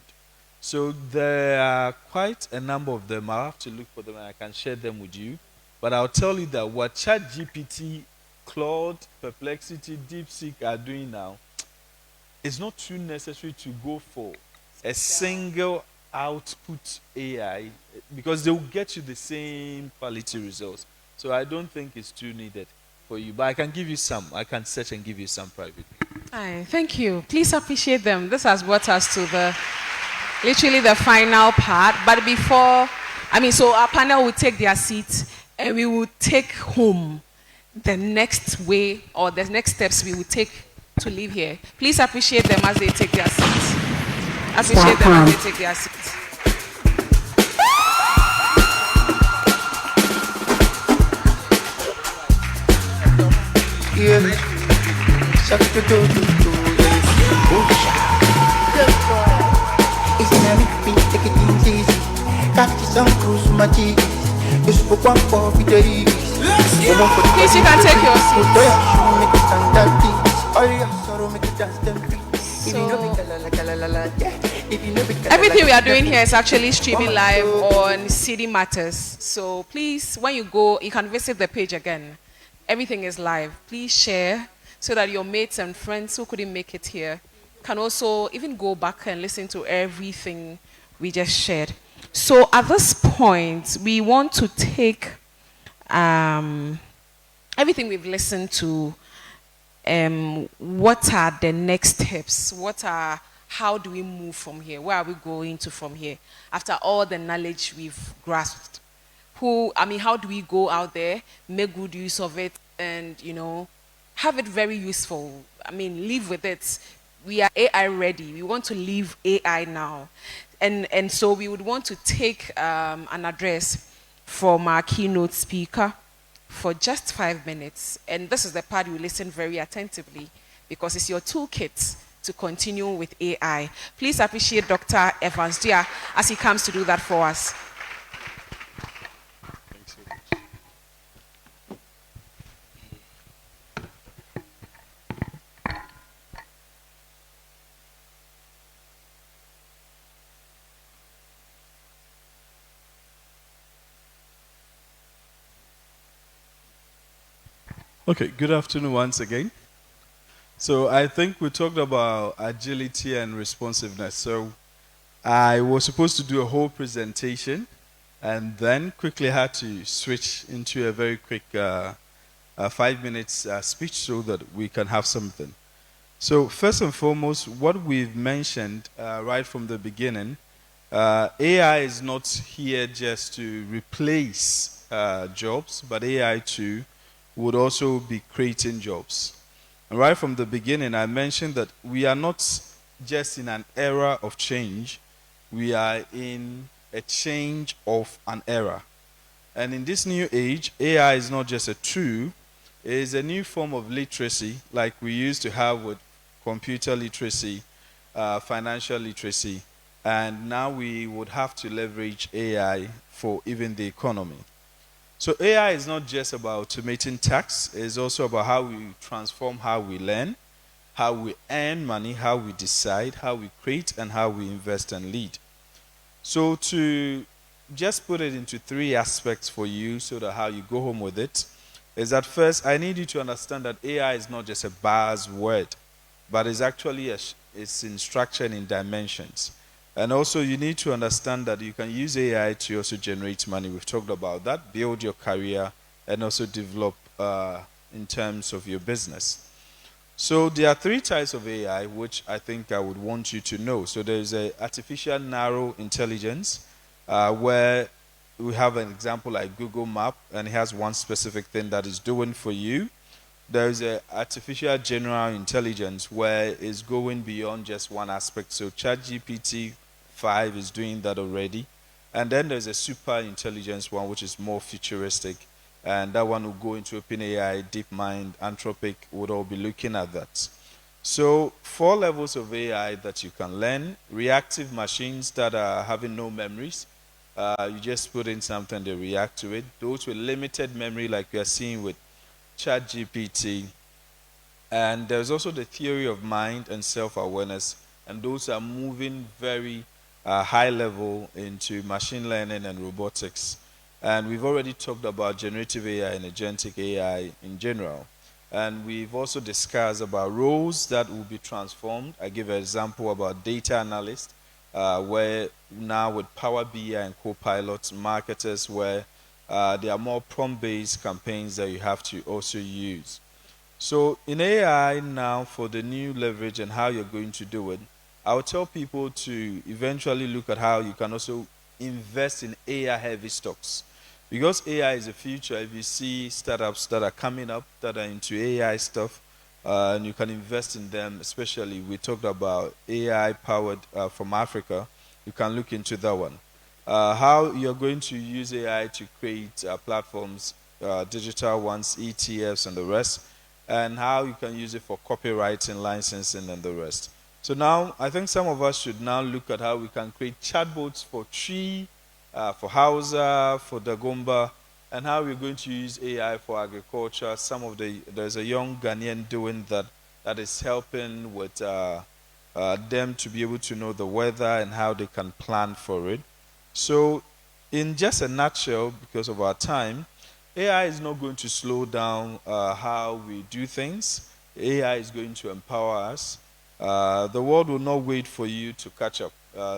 So there are quite a number of them. I'll have to look for them and I can share them with you. But I'll tell you that what ChatGPT, Claude, Perplexity, DeepSeek are doing now, it's not too necessary to go for a single output AI because they will get you the same quality results. So I don't think it's too needed for you. But I can give you some. I can search and give you some privately. Aye, thank you. Please appreciate them. This has brought us to literally the final part. But before, so our panel will take their seats and we will take home the next way or the next steps we will take to leave here. Please appreciate them as they take their seats. Appreciate them as they take their seats. Yeah. It's in a repeat, take it easy. Catch some cruise my cheese. You spoke one for the days. Please, you can take your seat. Make it stand that thing. All your sorrow make it dance them free. If you know it, Everything we are doing here is actually streaming live on CD Matters. So please, when you go, you can visit the page again. Everything is live. Please share so that your mates and friends who couldn't make it here can also even go back and listen to everything we just shared. So at this point, we want to take everything we've listened to. What are the next steps? How do we move from here? Where are we going to from here? After all the knowledge we've grasped, how do we go out there, make good use of it, and have it very useful? Live with it. We are AI ready. We want to leave AI now, and so we would want to take an address from our keynote speaker for just 5 minutes, and this is the part you listen very attentively because it's your toolkit to continue with AI. Please appreciate Dr. Evans Dia as he comes to do that for us. Thanks so much. Okay, good afternoon once again. So I think we talked about agility and responsiveness. So I was supposed to do a whole presentation and then quickly had to switch into a very quick 5 minutes speech so that we can have something. So first and foremost, what we've mentioned right from the beginning, AI is not here just to replace jobs, but AI too would also be creating jobs. And right from the beginning, I mentioned that we are not just in an era of change, we are in a change of an era. And in this new age, AI is not just a tool, it is a new form of literacy like we used to have with computer literacy, financial literacy, and now we would have to leverage AI for even the economy. So AI is not just about automating tasks, it's also about how we transform how we learn, how we earn money, how we decide, how we create, and how we invest and lead. So to just put it into 3 aspects for you so that how you go home with it, is that first, I need you to understand that AI is not just a buzzword, but it's actually it's in structure and in dimensions. And also you need to understand that you can use AI to also generate money. We've talked about that, build your career, and also develop in terms of your business. So there are 3 types of AI which I think I would want you to know. So there's a artificial narrow intelligence where we have an example like Google Map, and it has one specific thing that it's doing for you. There's a artificial general intelligence where it's going beyond just one aspect. So ChatGPT 5 is doing that already. And then there's a super intelligence one which is more futuristic, and that one will go into OpenAI, DeepMind, Anthropic would all be looking at that. So 4 levels of AI that you can learn. Reactive machines that are having no memories. You just put in something, they react to it. Those with limited memory like we are seeing with ChatGPT. And there's also the theory of mind and self-awareness, and those are moving very high level into machine learning and robotics. And we've already talked about generative AI and agentic AI in general. And we've also discussed about roles that will be transformed. I give an example about data analyst, where now with Power BI and Copilot, marketers where there are more prompt-based campaigns that you have to also use. So in AI now, for the new leverage and how you're going to do it, I would tell people to eventually look at how you can also invest in AI-heavy stocks. Because AI is the future, if you see startups that are coming up that are into AI stuff, and you can invest in them, especially we talked about AI powered from Africa, you can look into that one. How you're going to use AI to create platforms, digital ones, ETFs and the rest, and how you can use it for copywriting, licensing and the rest. So now I think some of us should now look at how we can create chatbots for Tree, for Hausa, for Dagomba, and how we're going to use AI for agriculture. There's a young Ghanaian doing that is helping with them to be able to know the weather and how they can plan for it. So in just a nutshell, because of our time, AI is not going to slow down how we do things. AI is going to empower us. The world will not wait for you to catch up.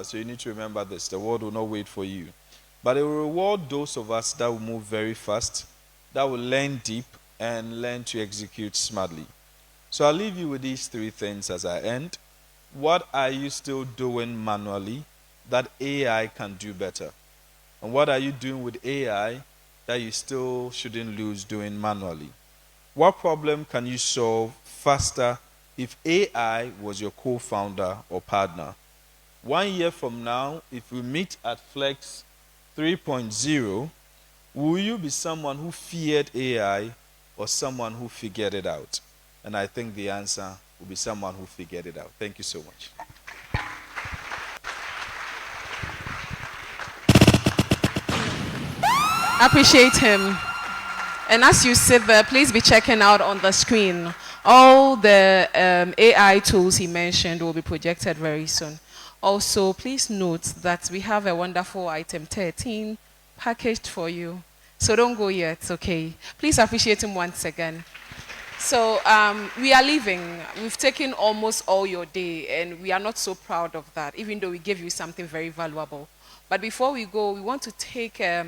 So you need to remember this. The world will not wait for you. But it will reward those of us that will move very fast, that will learn deep, and learn to execute smartly. So I'll leave you with these three things as I end. What are you still doing manually that AI can do better? And what are you doing with AI that you still shouldn't lose doing manually? What problem can you solve faster if AI was your co-founder or partner? 1 year from now, if we meet at Flex 3.0, will you be someone who feared AI or someone who figured it out? And I think the answer will be someone who figured it out. Thank you so much. Appreciate him. And as you sit there, please be checking out on the screen. All the AI tools he mentioned will be projected very soon. Also, please note that we have a wonderful item 13 packaged for you. So don't go yet, okay? Please appreciate him once again. So we are leaving. We've taken almost all your day, and we are not so proud of that, even though we gave you something very valuable. But before we go, we want to take a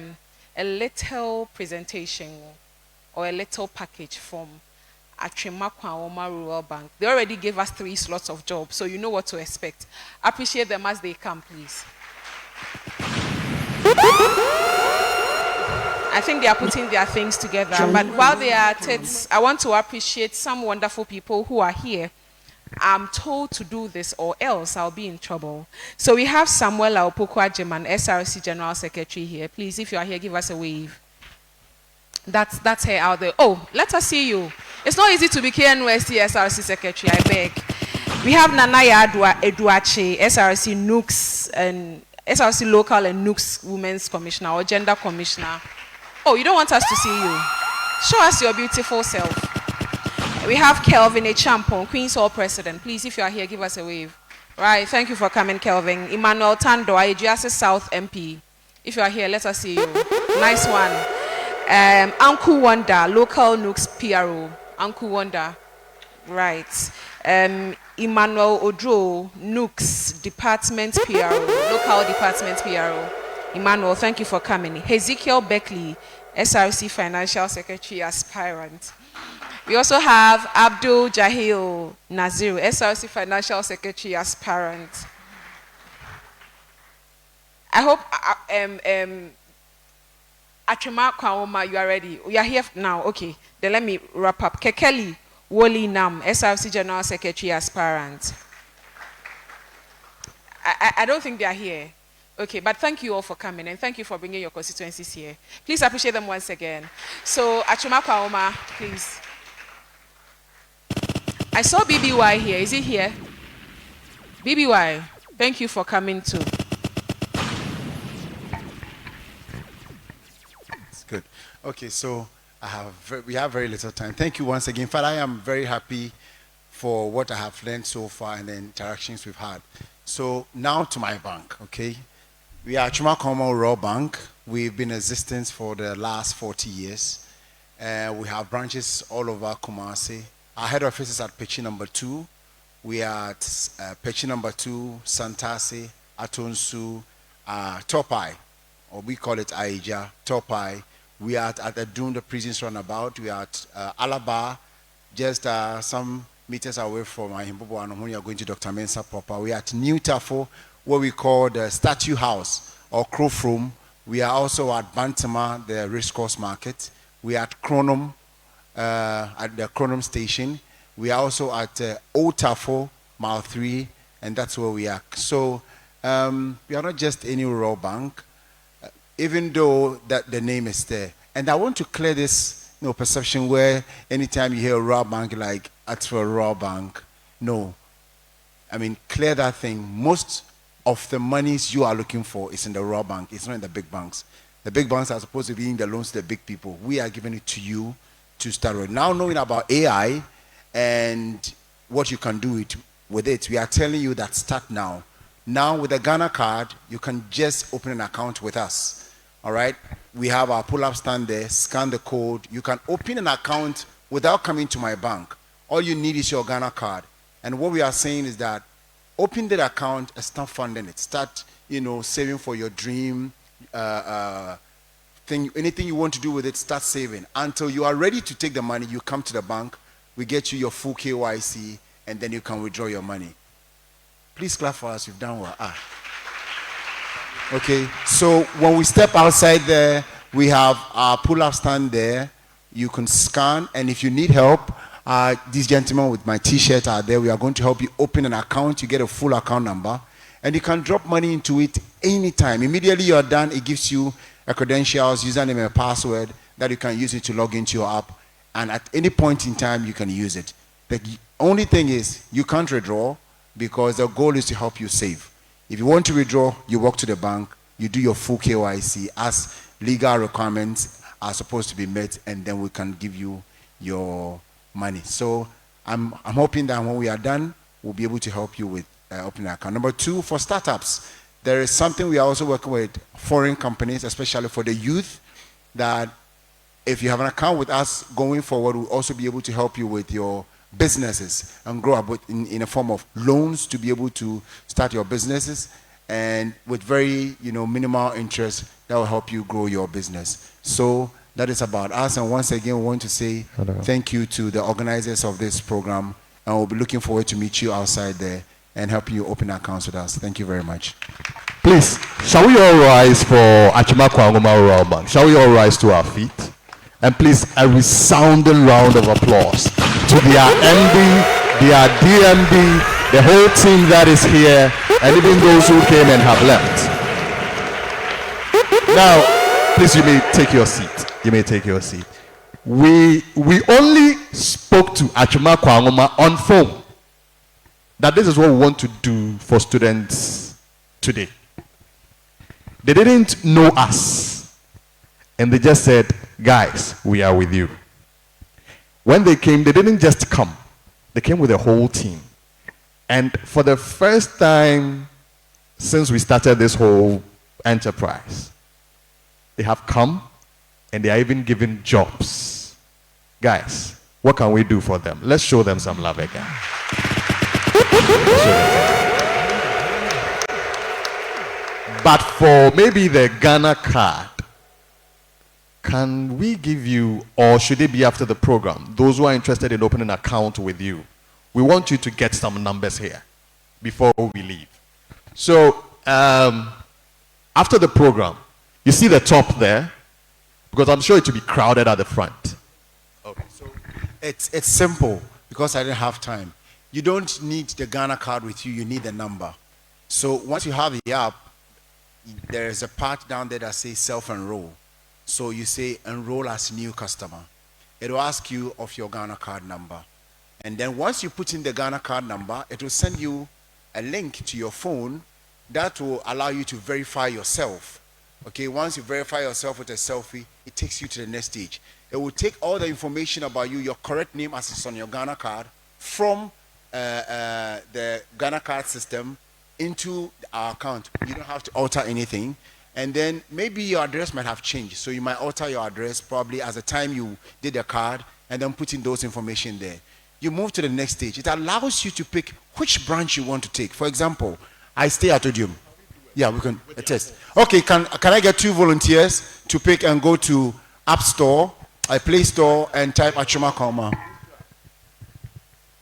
little presentation or a little package from Atwima Kwawoma Rural Bank. They already gave us 3 slots of jobs, so you know what to expect. Appreciate them as they come, please. I think they are putting their things together. But while they are at it, I want to appreciate some wonderful people who are here. I'm told to do this or else I'll be in trouble. So we have Samuel Aupoko Ajeman, SRC General Secretary here. Please, if you are here, give us a wave. That's her out there. Oh, let us see you. It's not easy to be KNUST SRC Secretary, I beg. We have Nanaya Eduache, SRC NUCS and SRC Local and NUCS Women's Commissioner or Gender Commissioner. Oh, you don't want us to see you? Show us your beautiful self. We have Kelvin Echampon, Queen's Hall President. Please, if you are here, give us a wave. Right, thank you for coming, Kelvin. Emmanuel Tando, Ajiase South MP. If you are here, let us see you. Nice one. Uncle Wonder, Local NUCS PRO. Uncle Wonder. Right. Emmanuel Odro, NUCS Department PRO. Local Department PRO. Emmanuel, thank you for coming. Ezekiel Beckley, SRC Financial Secretary Aspirant. We also have Abdul Jahil Nazir, SRC Financial Secretary Aspirant. I hope Atwima Kwawoma, you are ready. We are here now. Okay, then let me wrap up. Kekeli Woli Nam, SRC General Secretary Aspirant. I don't think they are here. Okay, but thank you all for coming and thank you for bringing your constituencies here. Please appreciate them once again. So, Atwima Kwawoma, please. I saw BBY here. Is he here? BBY, thank you for coming too. It's good. Okay, so we have very little time. Thank you once again. In fact, I am very happy for what I have learned so far and the interactions we've had. So now to my bank, okay? We are Atwima Kwawoma Rural Bank. We've been in existence for the last 40 years. We have branches all over Kumasi. Our head office is at Pechi number 2. We are at Pechi number 2, Santasi, Atonsu, Topai, or we call it Aija, Topai. We are at the Doom, the prisons runabout. We are at Alaba, just some meters away from Ahimbobo and when you are going to Dr. Mensa proper. We are at New Tafo, what we call the Statue House or Croft Room. We are also at Bantama, the racecourse market. We are at Chronum, at the Chronum station. We are also at Old Tafo, Mile 3, and that's where we are. So we are not just any rural bank, even though that the name is there. And I want to clear this perception where anytime you hear a rural bank, like, that's for a rural bank. No. I mean, clear that thing. Most of the monies you are looking for is in the rural bank. It's not in the big banks. The big banks are supposed to be in the loans to the big people. We are giving it to you to start with. Now knowing about AI and what you can do with it, we are telling you that start now. Now with the Ghana card, you can just open an account with us. All right? We have our pull-up stand there, scan the code. You can open an account without coming to my bank. All you need is your Ghana card. And what we are saying is that open that account and start funding it. Start, saving for your dream thing. Anything you want to do with it, start saving. Until you are ready to take the money, you come to the bank. We get you your full KYC, and then you can withdraw your money. Please clap for us. You've done well. Okay. So when we step outside there, we have our pull-up stand there. You can scan, and if you need help, these gentlemen with my T-shirt are there. We are going to help you open an account. You get a full account number, and you can drop money into it anytime. Immediately you're done, it gives you a credentials, username, and a password that you can use it to log into your app. And at any point in time, you can use it. The only thing is you can't withdraw because the goal is to help you save. If you want to withdraw, you walk to the bank, you do your full KYC as legal requirements are supposed to be met, and then we can give you your money. So I'm hoping that when we are done, we'll be able to help you with opening an account. Number 2, for startups, there is something we are also working with foreign companies, especially for the youth, that if you have an account with us going forward, we'll also be able to help you with your businesses and grow up in a form of loans to be able to start your businesses, and with very minimal interest that will help you grow your business. So that is about us, and once again we want to say thank you to the organizers of this program, and we'll be looking forward to meet you outside there and helping you open accounts with us. Thank you very much. Please, shall we all rise for Achima Kwangoma Rural Bank? Shall we all rise to our feet? And please, a resounding round of applause to their MD, their DMD, the whole team that is here, and even those who came and have left. Now, please, you may take your seat. You may take your seat. We only spoke to Achima Kwangoma on phone that this is what we want to do for students today. They didn't know us, and they just said, guys, we are with you. When they came, they didn't just come. They came with a whole team. And for the first time since we started this whole enterprise, they have come and they are even given jobs. Guys, what can we do for them? Let's show them some love again. But for maybe the Ghana card, can we give you, or should it be after the program, those who are interested in opening an account with you? We want you to get some numbers here before we leave. So after the program, you see the top there, because I'm sure it will be crowded at the front. Okay, so it's simple, because I didn't have time. You don't need the Ghana card with you, you need the number. So once you have the app, there is a part down there that says self-enroll. So you say enroll as new customer. It will ask you of your Ghana card number. And then once you put in the Ghana card number, it will send you a link to your phone that will allow you to verify yourself. Okay, once you verify yourself with a selfie, it takes you to the next stage. It will take all the information about you, your correct name as it's on your Ghana card, from the Ghana card system into our account. You don't have to alter anything. And then maybe your address might have changed. So you might alter your address probably as the time you did the card, and then put in those information there. You move to the next stage. It allows you to pick which branch you want to take. For example, I stay at Odium. Yeah, we can test. Okay, can I get 2 volunteers to pick and go to App Store, Play Store, and type Achima Kwangoma?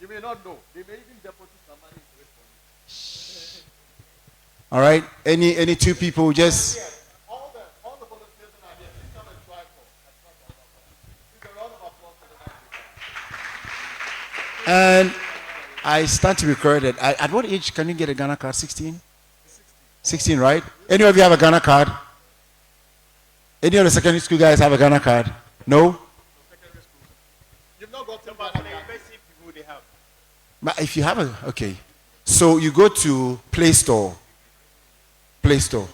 You may not know. They may even deposit some money into it. All right, any 2 people just. All the volunteers that are here, please come and try for Achima Kwangoma. Please, a round of applause for the night. And I stand to be corrected. At what age can you get a Ghana card? 16? 16, right? Any of you have a Ghana card? Any of the secondary school guys have a Ghana card? No? You've not got somebody. They have. But if you have a, okay. So you go to Play Store. Play Store.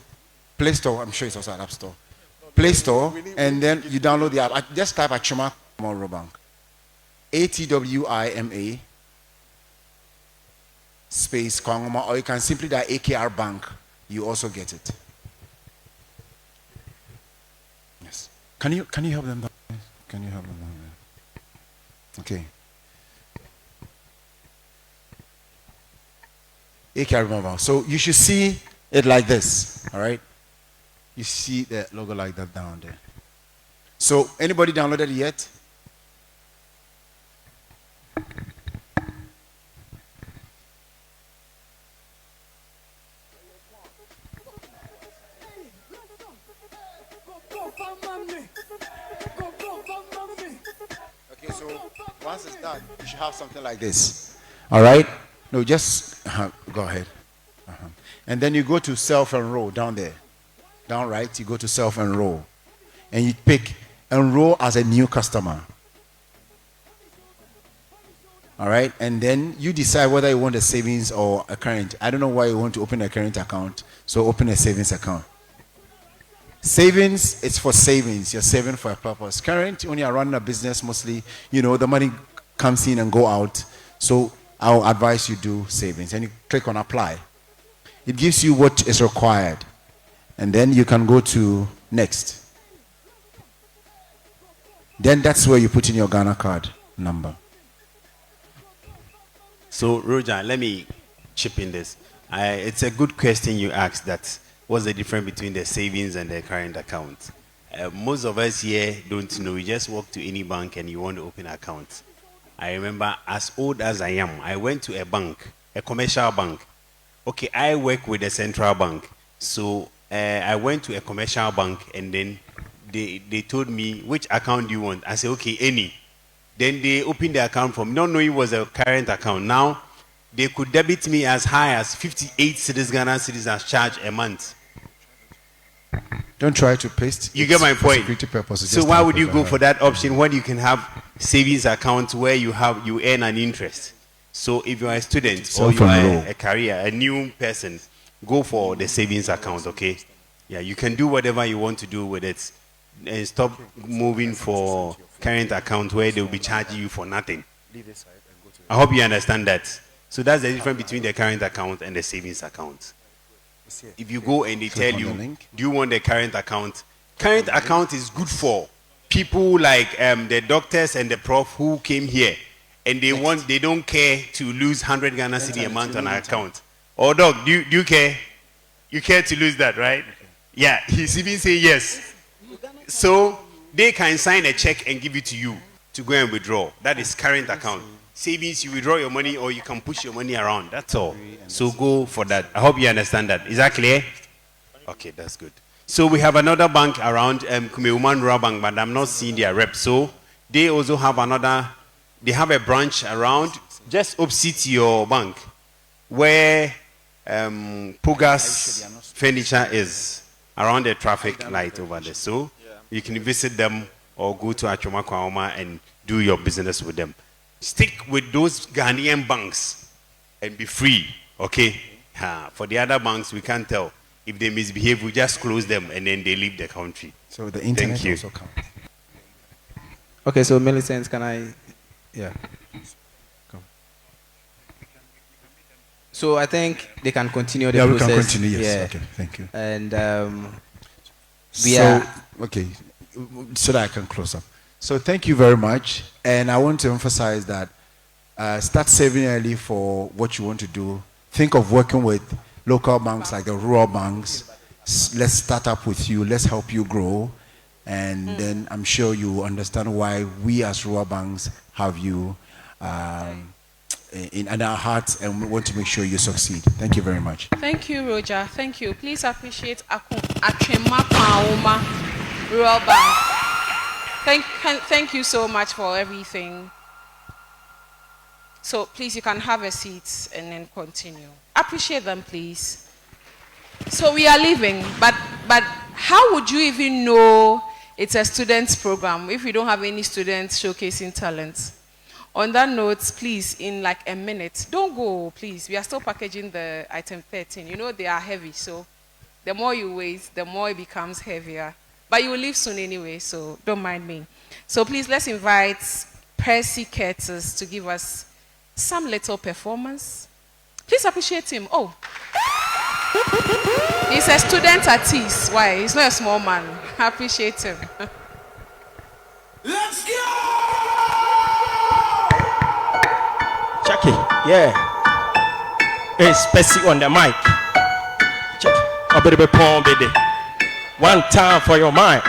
Play Store, I'm sure it's also an App Store. Play Store, and then you download the app. Just type Achima Kwangoma Rural Bank. ATWIMA. space Kwangoma, or you can simply dial AKR Bank. You also get it. Yes. Can you help them down there? Can you help them down there? Okay. AKR Mobile. So you should see it like this. All right. You see the logo like that down there. So anybody downloaded it yet? Okay, so once it's done, you should have something like this. All right? No, just go ahead. And then you go to self-enroll down there. Down right, you go to self-enroll. And you pick enroll as a new customer. All right? And then you decide whether you want a savings or a current. I don't know why you want to open a current account. So open a savings account. Savings, it's for savings. You're saving for a purpose. Current, when you're running a business, mostly, you know, the money comes in and go out. So I'll advise you do savings. And you click on apply. It gives you what is required. And then you can go to next. Then that's where you put in your Ghana card number. So, Roger, let me chip in this. It's a good question you asked, that what's the difference between the savings and the current account? Most of us here don't know. You just walk to any bank and you want to open an account. I remember, as old as I am, I went to a bank, a commercial bank. Okay, I work with the central bank. So I went to a commercial bank, and then they told me, which account do you want? I said, okay, any. Then they opened the account for me, not knowing it was a current account. Now, they could debit me as high as 58 cedis, Ghana cedis as charge a month. Don't try to paste. You get my point. Security purposes. So why would you go for that option when you can have savings account where you earn an interest? So if you are a student or you are a career, a new person, go for the savings account, okay? Yeah, you can do whatever you want to do with it, and stop moving for current account where they will be charging you for nothing. I hope you understand that. So that's the difference between the current account and the savings account. If you go and they tell you, do you want the current account? Current account is good for people like the doctors and the prof who came here, and they don't care to lose 100 Ghana cedi a month on an account. Or dog, do you care? You care to lose that, right? Yeah, he's even saying yes. So they can sign a check and give it to you to go and withdraw. That is current account. Savings, you withdraw your money or you can push your money around. That's all. So go for that. I hope you understand that. Is that clear? Okay, that's good. So we have another bank around, Kumeuman Rural Bank, but I'm not seeing their rep. So they also have they have a branch around just opposite your bank where Pugas Furniture is, around the traffic light over there. So you can visit them or go to Achoma Kwahoma and do your business with them. Stick with those Ghanaian banks and be free, okay? For the other banks, we can't tell. If they misbehave, we just close them and then they leave the country. So the internet also counts. Okay, so Millicent, can I? Yeah. Come. So I think they can continue the process. Yeah, we can continue, yes. Yeah. Okay, thank you. And okay, so that I can close up. So thank you very much. And I want to emphasize that start saving early for what you want to do. Think of working with local banks like the rural banks. Let's start up with you. Let's help you grow. And then I'm sure you understand why we as rural banks have you in our hearts, and we want to make sure you succeed. Thank you very much. Thank you, Roger. Thank you. Please appreciate Achema Kwahoma Rural Bank. Thank you so much for everything. So please, you can have a seat and then continue. Appreciate them, please. So we are leaving, but how would you even know it's a students program if we don't have any students showcasing talents? On that note, please, in like a minute, don't go, please. We are still packaging the item 13. You know they are heavy, so the more you wait, the more it becomes heavier. But you will leave soon anyway, so don't mind me. So please, let's invite Percy Curtis to give us some little performance. Please appreciate him. Oh. He's a student at TIS. Why? He's not a small man. Appreciate him. Let's go! Jackie, yeah. It's Percy on the mic. Check. A bit of a poem, baby. One time for your mind.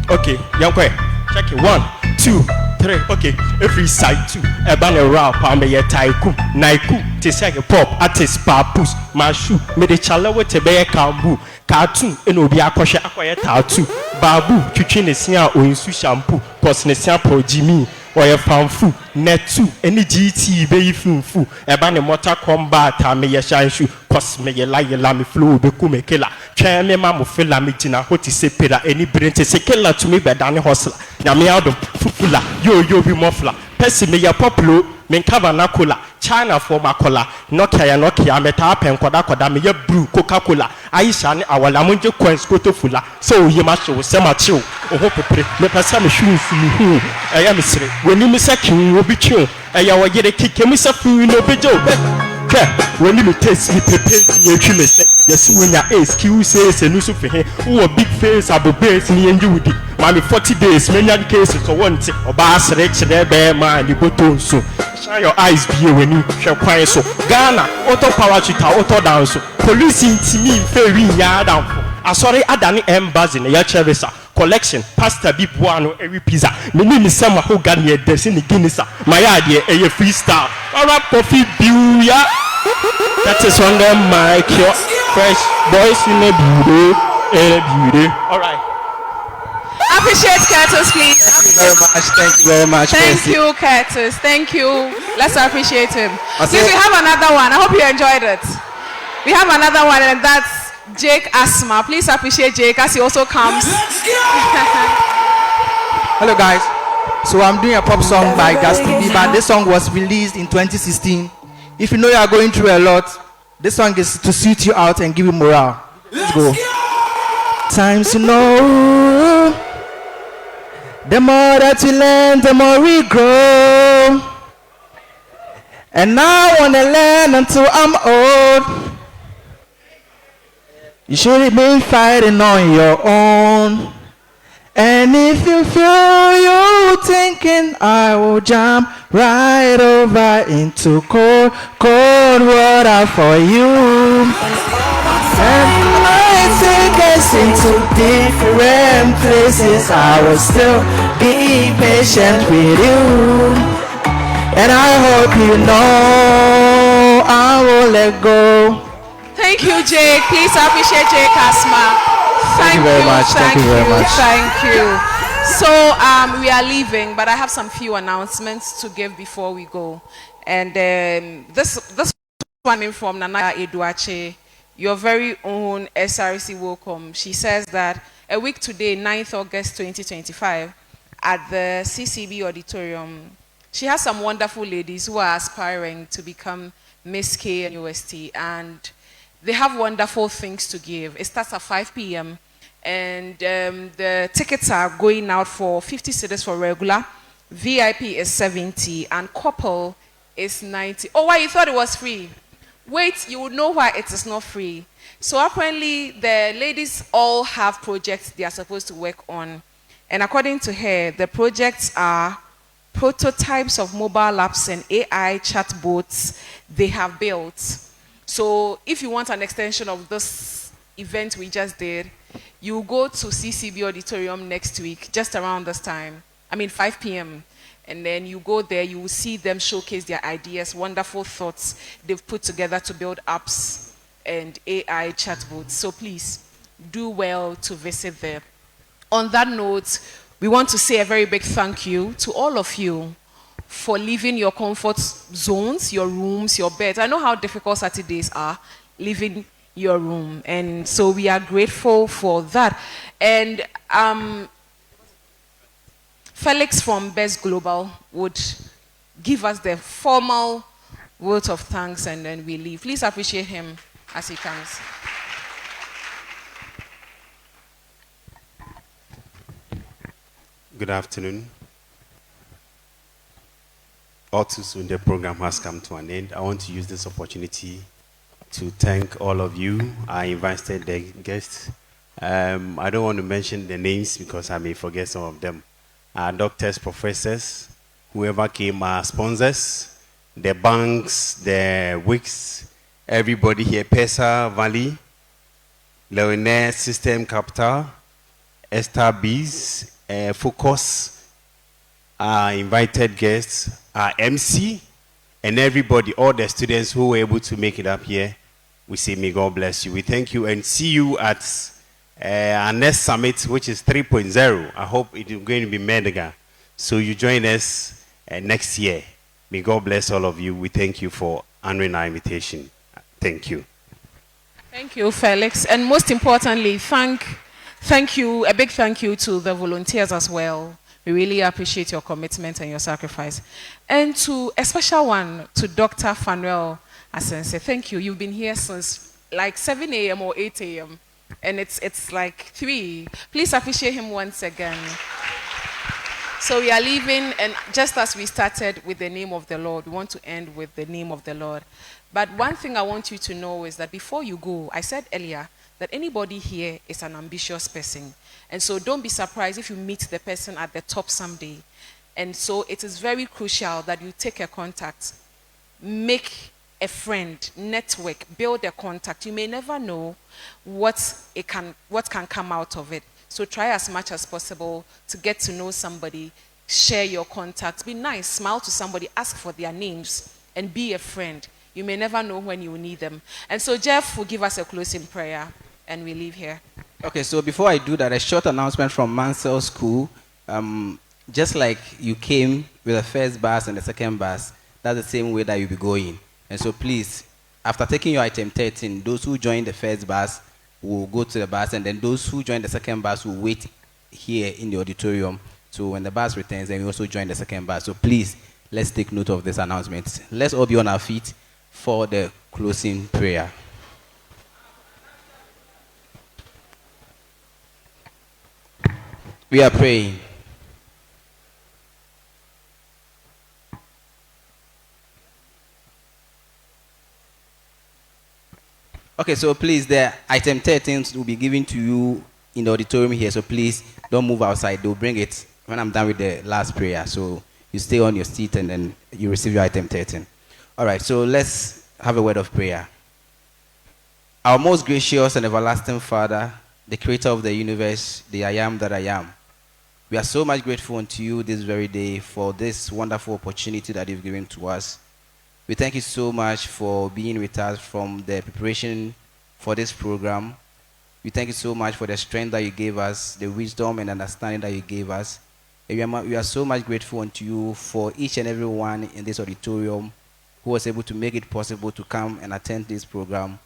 Okay, young boy. Check it. 1, 2, 3. Okay, every side 2. A banner rap, I'm a taiku. Naiku, Tisaka pop, artist papus. My shoe, made a chala with a bear kambu. Cartoon, and Obia Kosha acquire tattoo. Babu, Chuchinesia or Insu shampoo. Posnesia pro Jimmy. Or a fanfu, net 2, any GT, baby fu, a banner motor combat, I may a shine shoe, cos me a lie, lamy flu, becume killer. Try me, mamma, fill a meeting, a hoti sepida, any brain to say killer to me by Danny Hostler. Namiado, Fufula, yo be muffler, Percy me a popular, Menkava Nakula, China for my collar, Nokia, Metap and Kodakoda, me a brew, Coca-Cola, Aisha, our Lamunjo coins go to Fula, so you must show Sema chill, or hope a pre, me pass some shoes to me. I am straight. When you miss a king, will be chill. I will get a kick, and miss a fool in a video. When you taste me, prepare the accumulate. Yes, when your excuses and news for him, who a big face, I will base me and you with it. Mammy 40 days, many other cases for one thing, or bass rich, there, bear mind, you go to so. Shine your eyes be when you shall quiet so. Ghana, auto power chita, auto dance. Police in me, very yard down. I sorry, I done embassy in your cherisa. Collection, pasta beef one every pizza. My name is Sama Hogani, there's in the Guinness. My idea, a freestyle. Alright, coffee, beer. That is on the mic. Fresh boys in a beauty. Alright. Appreciate Curtis, please. Thank you very much. Thank you, Curtis. Thank you. Let's appreciate him. Please, we have another one. I hope you enjoyed it. We have another one, and that's Jake Asma. Please appreciate Jake as he also comes. Hello guys. So I'm doing a pop song by Justin Bieber. This song was released in 2016. If you know you are going through a lot, this song is to suit you out and give you morale. Let's go. Times you know, the more that we learn, the more we grow. And I wanna learn until I'm old. You should have been fighting on your own. And if you feel you thinking I will jump right over into cold water for you. And I take us into different places. I will still be patient with you. And I hope you know I won't let go. Thank you, Jake. Please appreciate Jake Asma. Thank you very much. Thank you very much. Thank you. So we are leaving, but I have some few announcements to give before we go. And this one in from Nana Eduache, your very own SRC welcome. She says that a week today, 9th August 2025, at the CCB auditorium, she has some wonderful ladies who are aspiring to become Miss K and UST, and they have wonderful things to give. It starts at 5 p.m. and the tickets are going out for 50 cedis for regular. VIP is 70 and couple is 90. Oh, why you thought it was free? Wait, you will know why it is not free. So apparently the ladies all have projects they are supposed to work on. And according to her, the projects are prototypes of mobile apps and AI chatbots they have built. So if you want an extension of this event we just did, you go to CCB Auditorium next week, just around this time. 5 p.m. And then you go there, you will see them showcase their ideas, wonderful thoughts they've put together to build apps and AI chatbots. So please, do well to visit there. On that note, we want to say a very big thank you to all of you for leaving your comfort zones, your rooms, your beds. I know how difficult Saturdays are, leaving your room. And so we are grateful for that. And Felix from Best Global would give us the formal words of thanks and then we leave. Please appreciate him as he comes. Good afternoon. all too soon the program has come to an end. I want to use this opportunity to thank all of you. I invited the guests. I don't want to mention the names because I may forget some of them. Our doctors, professors, whoever came, our sponsors, the banks, the WICS, everybody here, PESA, Valley, Leonel, System Capital, Esther Bees, Focus, our invited guests, our MC, and everybody, all the students who were able to make it up here. We say, may God bless you. We thank you and see you at our next summit, which is 3.0. I hope it is going to be Mediga. So you join us next year. May God bless all of you. We thank you for honoring our invitation. Thank you. Thank you, Felix. And most importantly, thank you, a big thank you to the volunteers as well. We really appreciate your commitment and your sacrifice. And to a special one, to Dr. Fanuel Asense. Thank you. You've been here since like 7 a.m. or 8 a.m. And it's like 3. Please appreciate him once again. So we are leaving, and just as we started with the name of the Lord, we want to end with the name of the Lord. But one thing I want you to know is that before you go, I said earlier that anybody here is an ambitious person. And so don't be surprised if you meet the person at the top someday. And so it is very crucial that you take a contact, make a friend, network, build a contact. You may never know what can come out of it. So try as much as possible to get to know somebody, share your contacts, be nice, smile to somebody, ask for their names, and be a friend. You may never know when you will need them. And so Jeff will give us a closing prayer, and we leave here. Okay, so before I do that, a short announcement from Mansell School. Just like you came with the first bus and the second bus, that's the same way that you'll be going. And so please, after taking your item 13, those who join the first bus will go to the bus, and then those who join the second bus will wait here in the auditorium. So when the bus returns, then we also join the second bus. So please, let's take note of this announcement. Let's all be on our feet for the closing prayer. We are praying. Okay, so please, the item 13 will be given to you in the auditorium here. So please don't move outside. They'll bring it when I'm done with the last prayer. So you stay on your seat and then you receive your item 13. All right, so let's have a word of prayer. Our most gracious and everlasting Father, the creator of the universe, the I am that I am. We are so much grateful unto you this very day for this wonderful opportunity that you've given to us. We thank you so much for being with us from the preparation for this program. We thank you so much for the strength that you gave us, the wisdom and understanding that you gave us. And we are so much grateful unto you for each and every one in this auditorium who was able to make it possible to come and attend this program.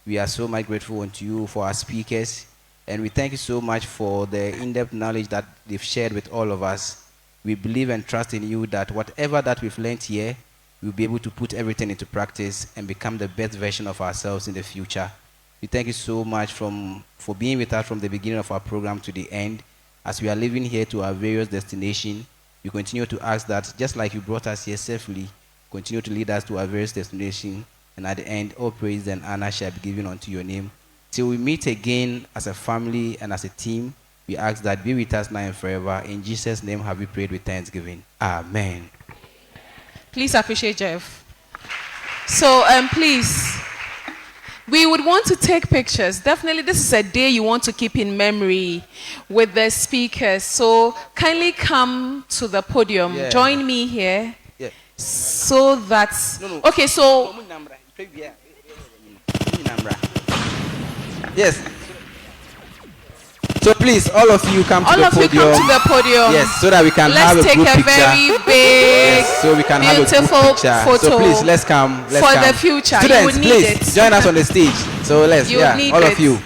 We are so much grateful unto you for our speakers. And we thank you so much for the in-depth knowledge that they've shared with all of us. We believe and trust in you that whatever that we've learned here, we'll be able to put everything into practice and become the best version of ourselves in the future. We thank you so much for being with us from the beginning of our program to the end. As we are living here to our various destinations, we continue to ask that just like you brought us here safely, continue to lead us to our various destinations. And at the end, all praise and honor shall be given unto your name. Till we meet again as a family and as a team, we ask that be with us now and forever. In Jesus' name have we prayed with thanksgiving. Amen. Please appreciate Jeff. So please, we would want to take pictures. Definitely this is a day you want to keep in memory with the speakers. So kindly come to the podium. Yeah. Join me here. Yeah. So that... Okay, so... Yes. So please, all of you come to all the of podium. you come to the podium. Yes, so that we can have a Let's group take a picture. very big, Yes, so we can have a group beautiful picture. photo So please, let's come. Let's for come. the future. You Students, would need please it. join us on the stage. So let's, You would need all it. of you.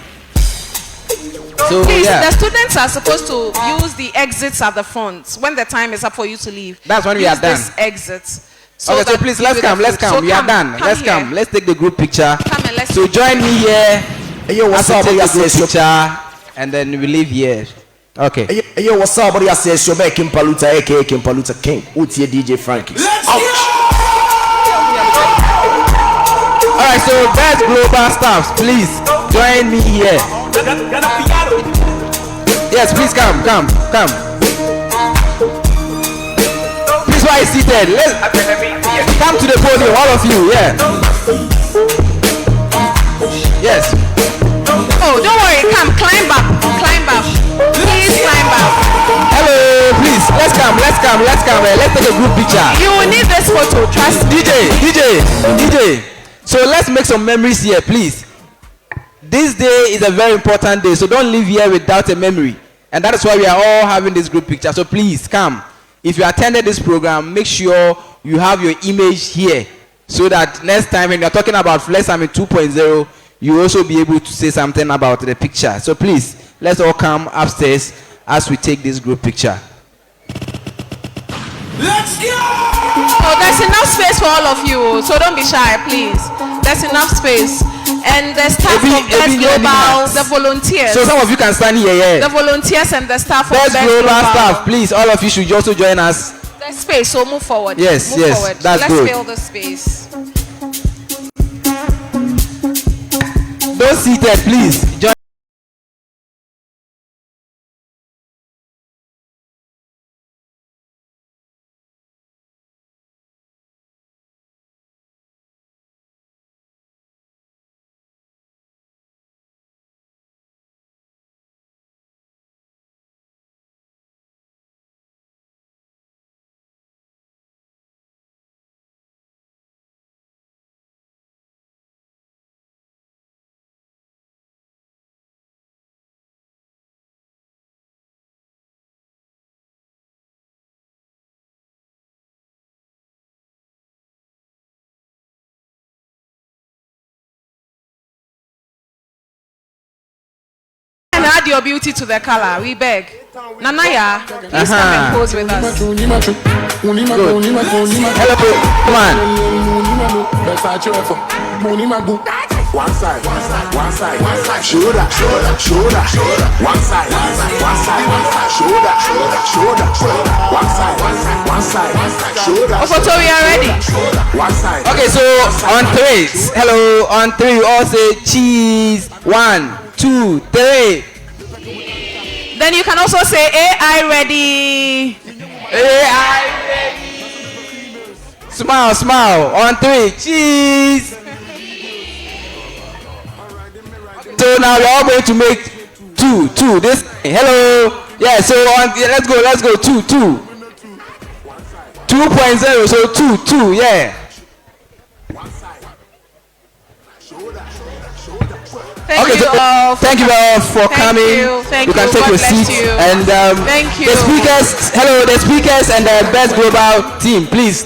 So Please, yeah, the students are supposed to use the exits at the front when the time is up for you to leave. That's when we Use are done. This exit. okay. So that please, you let's do the come. Let's food. come. So We are done. Let's here. come. Let's take the group picture. Come and let's So take join the me here. As we take the group picture, and then we leave here. Okay. Yo, what's up? What do you say? It's your man Kim Paluta, aka Kim Paluta King. Uti DJ Frankie. All right, so best global staffs, please join me here. Yes, please come. Please, why is seated? Come to the podium, all of you. Yeah. Yes. Oh, don't worry. Come, climb up. Please climb up. Hello, please. Let's come. Let's take a group picture. You will need this photo. Trust me. DJ. So let's make some memories here, please. This day is a very important day, so don't leave here without a memory. And that is why we are all having this group picture. So please come. If you attended this program, make sure you have your image here, so that next time when you're talking about Flex Summit 2.0, you also be able to say something about the picture. So please, let's all come upstairs as we take this group picture. Let's go! Oh, there's enough space for all of you, so don't be shy, please. There's enough space. And the staff of Best Global, the volunteers. So some of you can stand here, yeah. The volunteers and the staff of Best Global staff, please, all of you should also join us. There's space, so move forward. Yes, move forward. That's good. Let's fill the space. Those seated, please join. And add your beauty to the color, we beg. Nanaya, please come and pose with us. Good. Hello, come on. One side, shoulder, one side, shoulder, Ofoto, we are ready. One side. Okay, so on three. Hello, on three, we all say cheese. 1, 2, 3. Then you can also say AI ready. AI ready. Smile. On 3, cheese. So now we're all going to make two. This. Hello. Yeah. So let's go. 2. 2.0. So 2. Yeah. Thank you all for coming. Thank you can you. take God your bless seats. you. And thank you. The speakers and the Best Global team, please